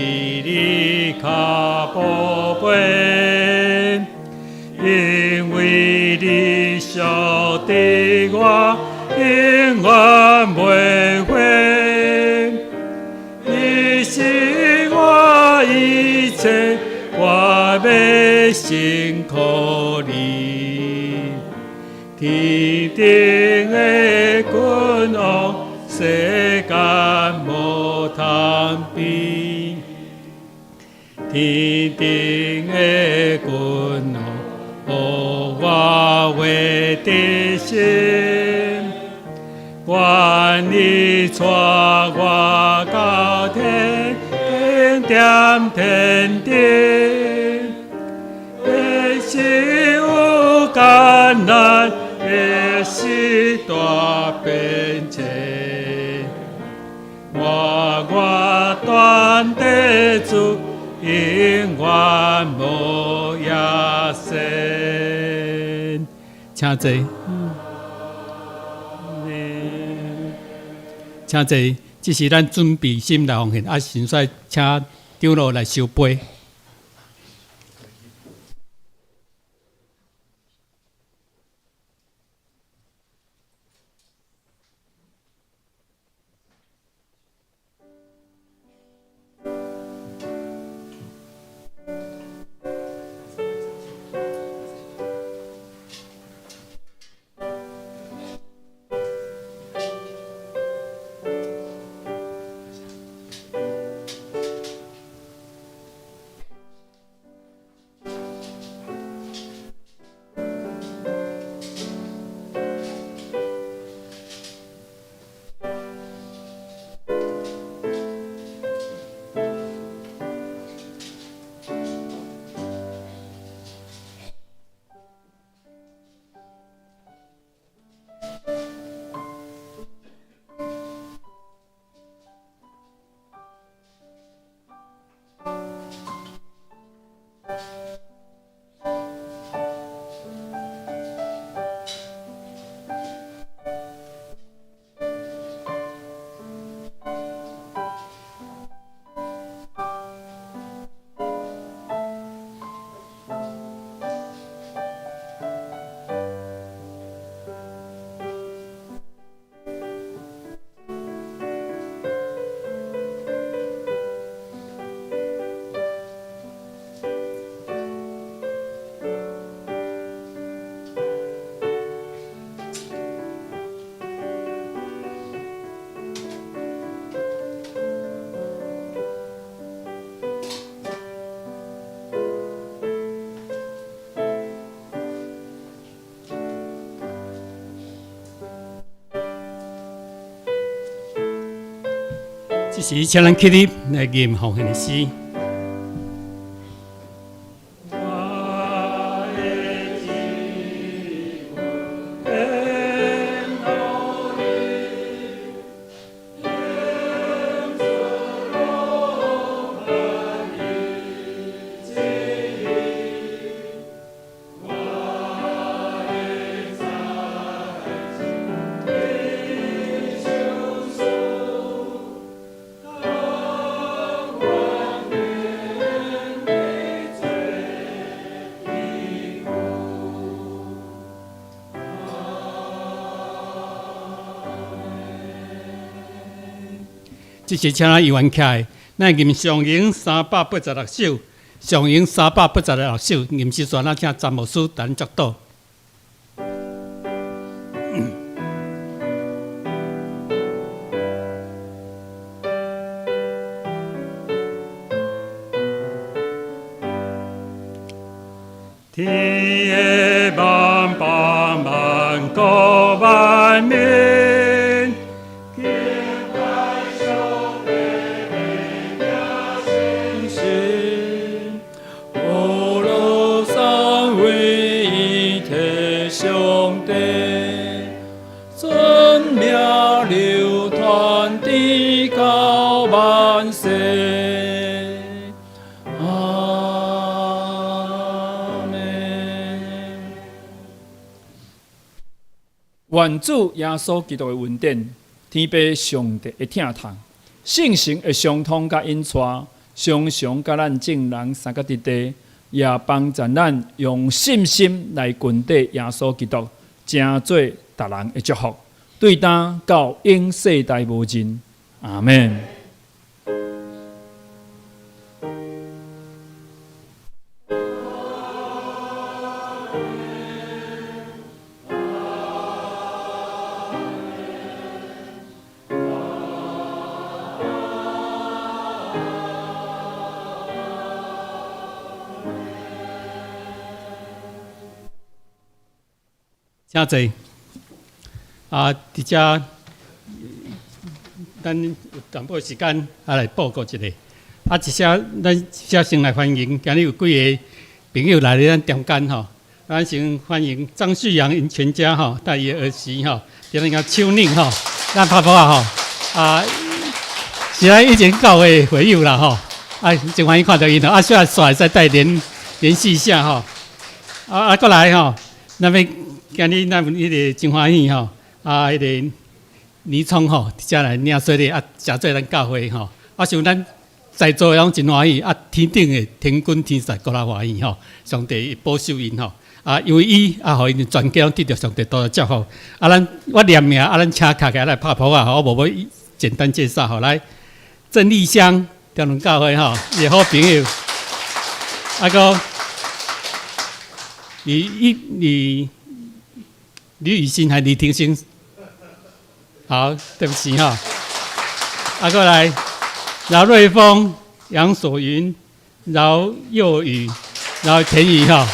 你较宝贝，因为你晓得我永远袂悔，你是我一切，我要信靠你。天顶的君王，世间无通比。天顶的君王，予我为的心，愿你带我到天顶点天顶，也是有艰难，也是大变迁。我断得住，永远无野生。请坐，请坐。这是咱准备心来奉献，啊，先率请长老来收杯。这是请咱起立来念奉献的诗。这是请咱议员起来，咱念上营386首，上营386首，念诗选咱请詹牧师等作导。天茫茫茫各万民。愿主耶稣基督的恩典，天父上帝的疼痛，圣神的相通甲引带，常常甲咱众人三个伫地，也帮助咱用信心来grund底耶稣基督，成做达人的祝福，对当到永世代无尽。阿门。请坐。伫遮，咱有淡薄时间来报告一下。一些先来欢迎，今日有几个朋友来咱中间吼。咱先欢迎张旭阳因全家吼，带伊儿媳吼，踮咧个手领吼，咱拍拍啊吼。是咱以前教会会友啦吼。真欢迎看到因吼。虽然帅再带联系一下吼。过来吼，那边。今日咱迄个真欢喜吼，迄个倪聪吼，伫遮来领洗礼诚做咱教会吼。想咱在座的拢真欢喜，天顶的天君天使更加欢喜吼。上帝保守因吼，因为伊互因全家拢得到上帝多祝福。我念名，咱请卡起来拍谱啊，我无要简单介绍吼。来，郑丽香，中仑教会吼，伊好朋友。个李雨欣还李庭欣，好，对不起哈。过来，饶瑞峰、杨所云、饶佑宇、饶田宇哈，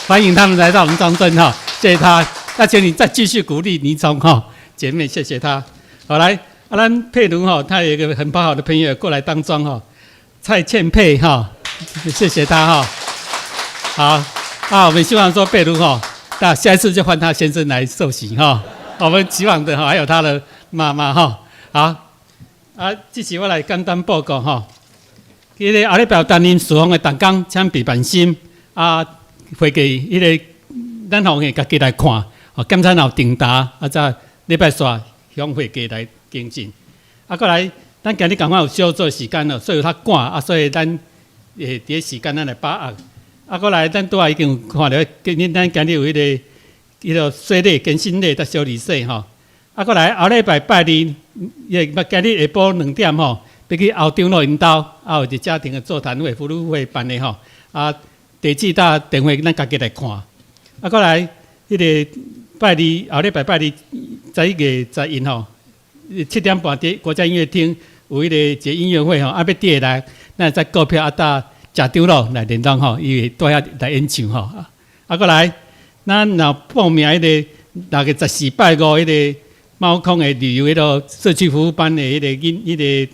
欢迎他们来到我们张镇哈，谢谢他。请你再继续鼓励倪聪哈姐妹，谢谢他。好来，咱佩如哈，他有一个很好的朋友过来当庄哈，蔡倩佩哈，谢谢他哈。好，我们希望说佩如哈。那下一次就换他先生来受洗哈，我们期望的哈，还有他的妈妈哈。好，这是我来简单报告哈。迄个后礼拜担任事奉的同工，请备办心会给迄个咱后个家己来看，检查后定达，再礼拜三向会家来跟进。过来，咱今日刚好有小做时间了，所以有较赶所以咱伫时间咱来把握。过来，咱拄已经有看到，咱今日有迄个洗礼、更新礼、甲小礼洗吼。过来，后礼拜拜二，今日下晡2点吼，要去后长老因兜，有一个家庭的座谈会、妇女会办的吼。地址搭电话，咱家己来看。过来，迄个拜二，后礼拜拜二11月11吼，7点半伫国家音乐厅有迄个一个音乐会吼，要第下来，咱再购票搭。食长老来联动吼，伊会带遐来演唱吼。过来，咱若报名迄个6月14拜5迄个猫空的旅游迄个社区服务班的迄个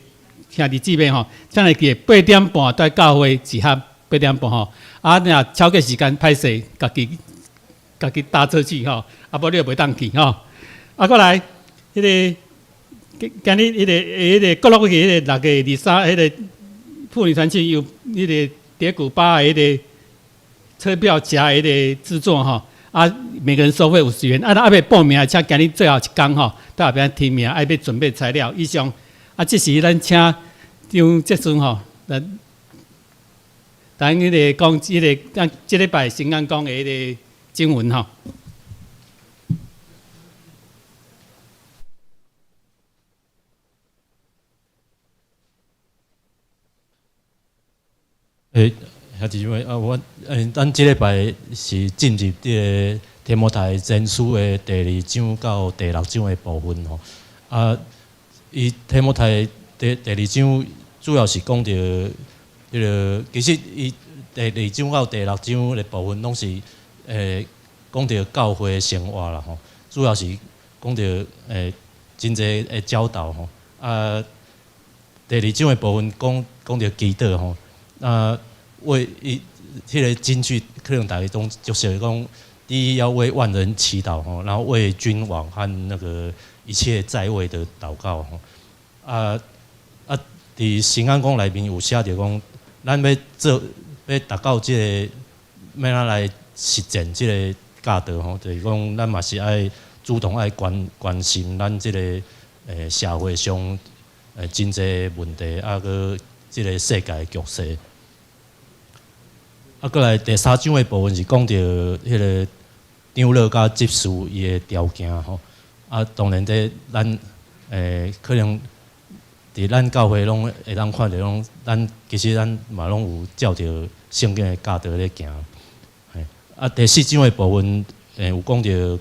兄弟姊妹吼，请来记8点半在教会集合8点半吼，啊，若超过时间歹势，家己搭车去吼，啊，无你就袂当去吼。啊，过来，迄个今日迄个国乐迄个6月23，迄个妇女团契有迄个蝶谷巴迄个车票夹迄个制作吼，啊，每个人收费50元。啊，那要报名，请今日最后一天吼，到后边提名，要准备材料。以上，啊，这是咱请张哲顺吼，等迄个讲迄个咱这礼拜新安讲的迄个经文吼。兄弟姊妹啊，咱即礼拜是进入这个提摩太前书的第2章到第6章的部分吼。啊，伊提摩太第2章主要是讲到迄个，其实伊第2章到第6章的部分拢是讲到教会的生活啦吼，主要是讲到真济的教导吼。啊，第2章的部分讲到祈祷吼。啊，为伊迄个金句，可能大家都就是讲，第一要为万人祈祷吼，然后为君王和那个一切在位的祷告吼。伫新安宫内面有写着讲，咱要达到即个，要哪来实践即个教导吼，就是讲咱嘛是爱主动爱关心咱即个社会上真济问题，个即个世界局势。过来第3章的部分是讲到迄个长老甲执事伊的条件吼。当然咱可能伫咱教会拢会当看到拢，其实咱嘛拢有照着圣经的教导咧行。第4章的部分有讲到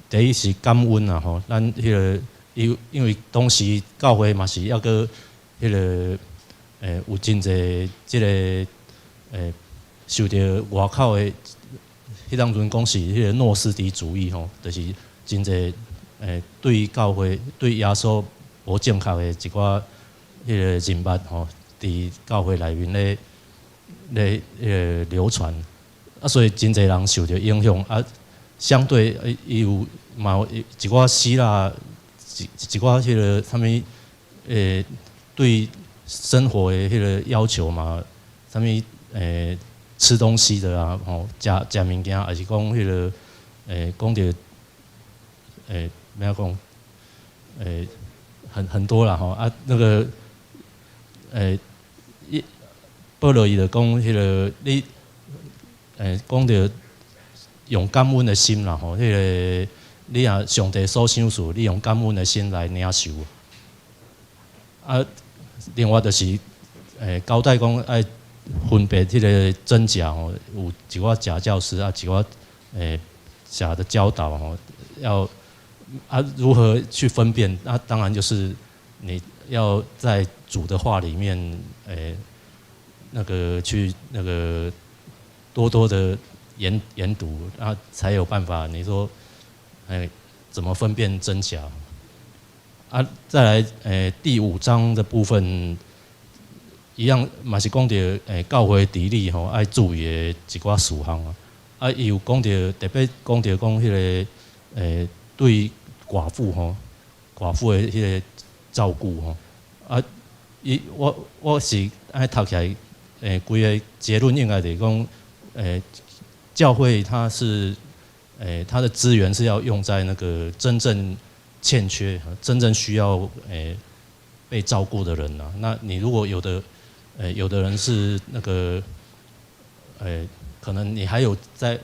第一是感恩啦吼，咱迄个因为当时教会嘛是抑个迄个有真济即个受到外口的迄当阵讲是迄个诺斯底主义吼，就是真济对教会对耶稣无正确的一寡迄个人物吼，伫教会内面咧流传，所以真济人受到影响相对伊有嘛有一寡希腊一寡迄个啥物对生活的迄个要求嘛，啥物吃东西的啊，吼，食物件，还是讲迄个讲到怎讲很多啦吼那个保罗伊就讲迄个你讲到用感恩的心啦吼，迄个你若上帝所想事，你用感恩的心来领受。另外就是交代讲爱分别迄个真假吼，有一寡假教师一寡假的教导吼，要如何去分辨？当然就是你要在主的话里面那个去那个多多的研读才有办法。你说怎么分辨真假？再来第5章的部分。一样嘛是讲到教会治理吼，爱注意的一寡事项伊有讲到特别讲到讲迄个对寡妇吼，寡妇的迄个照顾吼我是爱读起来规个结论应该就是讲教会它是它的资源是要用在那个真正欠缺、真正需要被照顾的人那你如果有的人是那个，可能你还有在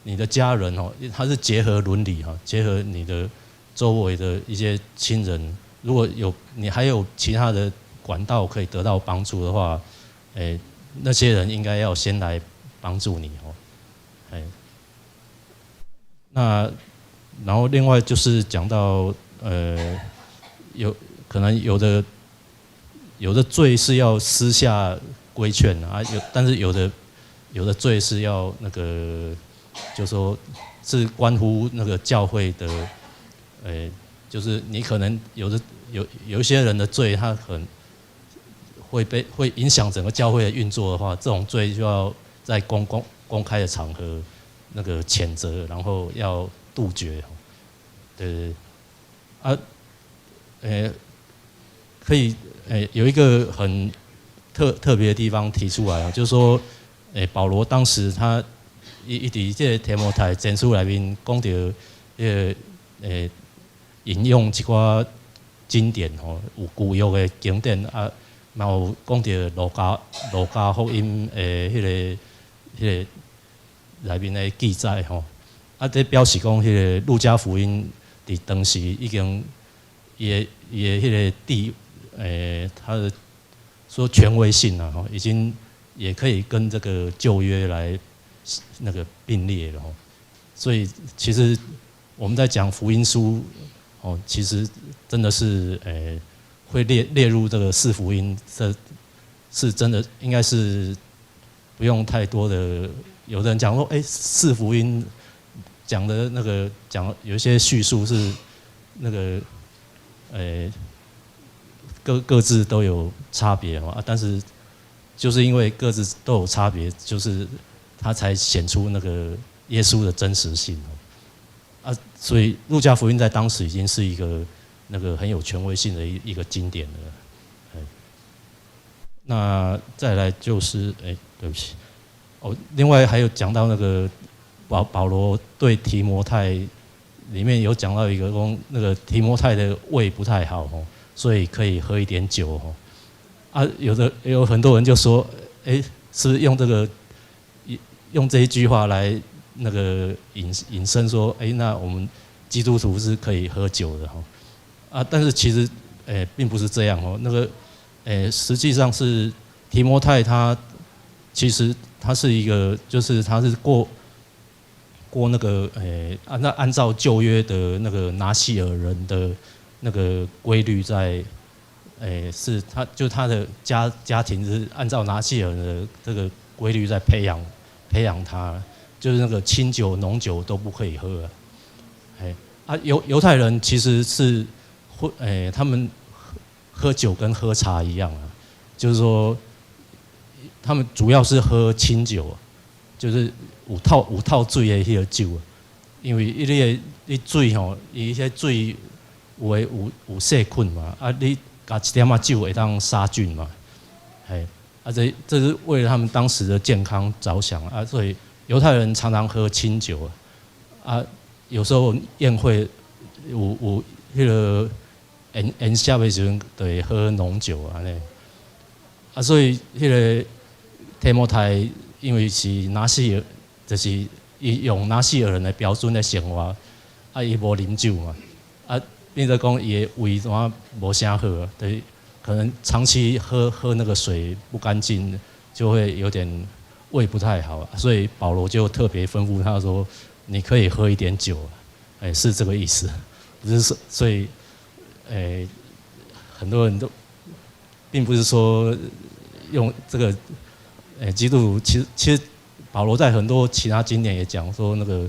你的家人他是结合伦理结合你的周围的一些亲人，如果你还有其他的管道可以得到帮助的话，那些人应该要先来帮助你那然后另外就是讲到可能有的罪是要私下规劝但是有的罪是要那个，就说是关乎那个教会的，就是你可能有的有一些人的罪，他很会影响整个教会的运作的话，这种罪就要在公开的场合那个谴责，然后要杜绝。对啊，可以有一个很特别的地方提出来，就是说，保罗当时他伊伫这个提摩太前书内面讲到，引用一寡经典吼，有旧约的经典啊，嘛有讲到路加福音迄个内面的记载吼，啊，这表示讲迄个路加福音伫当时已经伊的迄个他的说权威性啊，已经也可以跟这个旧约来那个并列了。所以其实我们在讲福音书哦，其实真的是会列入这个四福音，这是真的应该是不用太多的。有的人讲说，四福音讲的那个有一些叙述是那个各自都有差别嘛，但是就是因为各自都有差别，就是它才显出那个耶稣的真实性啊。所以路加福音在当时已经是一个那个很有权威性的一个经典了。那再来就是对不起哦，另外还有讲到那个保罗对提摩太里面有讲到一个说那个提摩太的胃不太好哦，所以可以喝一点酒哦。啊，有很多人就说，是不是用这一句话来那个引申说，那我们基督徒是可以喝酒的哈。啊，但是其实并不是这样哦。那个实际上是提摩太他其实他是一个，就是他是过那个按照旧约的那个拿细尔人的那个规律在。是他的家庭是按照拿细尔的这个规律在培养他，就是那个清酒、浓酒都不可以喝犹太人其实是他们喝酒跟喝茶一样啊，就是说他们主要是喝清酒，就是有套水的迄个酒，因为你水吼，伊迄水有细菌嘛，你加一点酒会当杀菌嘛，这是为了他们当时的健康着想啊，所以犹太人常常喝清酒啊，有时候宴会有迄个宴席的时候就会喝浓酒啊，所以迄个提摩太因为是拿细尔，就是伊用拿细尔人的标准来生活，伊无啉酒嘛，变成讲伊的胃怎啊无啥好，对，可能长期喝那个水不干净，就会有点胃不太好，所以保罗就特别吩咐他说：“你可以喝一点酒，是这个意思，不是说，所以，很多人都并不是说用这个，基督徒其实保罗在很多其他经典也讲说那个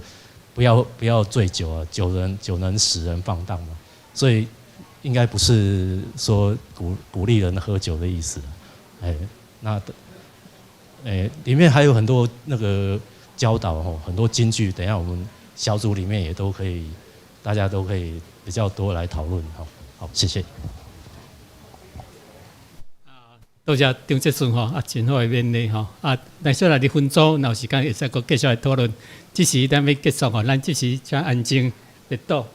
不要醉酒啊，酒能使人放荡嘛。”所以应该不是说鼓励人喝酒的意思，那里面还有很多那个教导很多金句，等一下我们小组里面也都可以，大家都可以比较多来讨论。好，谢谢。多谢张哲顺真好的勉励咱小来的分组，若有时间会使继续来讨论。这时咱要结束咱这时请安静列倒。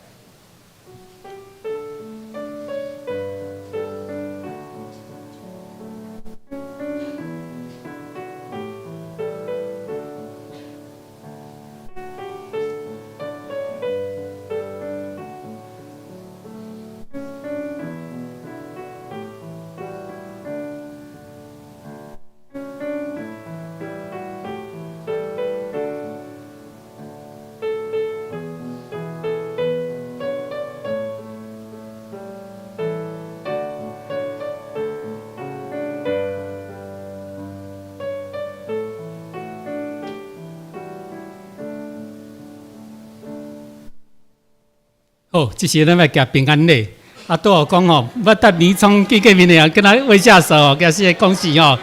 好，这时咱要行平安礼。啊，拄好讲吼，要搭年从见面的啊，跟他微笑手哦，表示恭喜哦，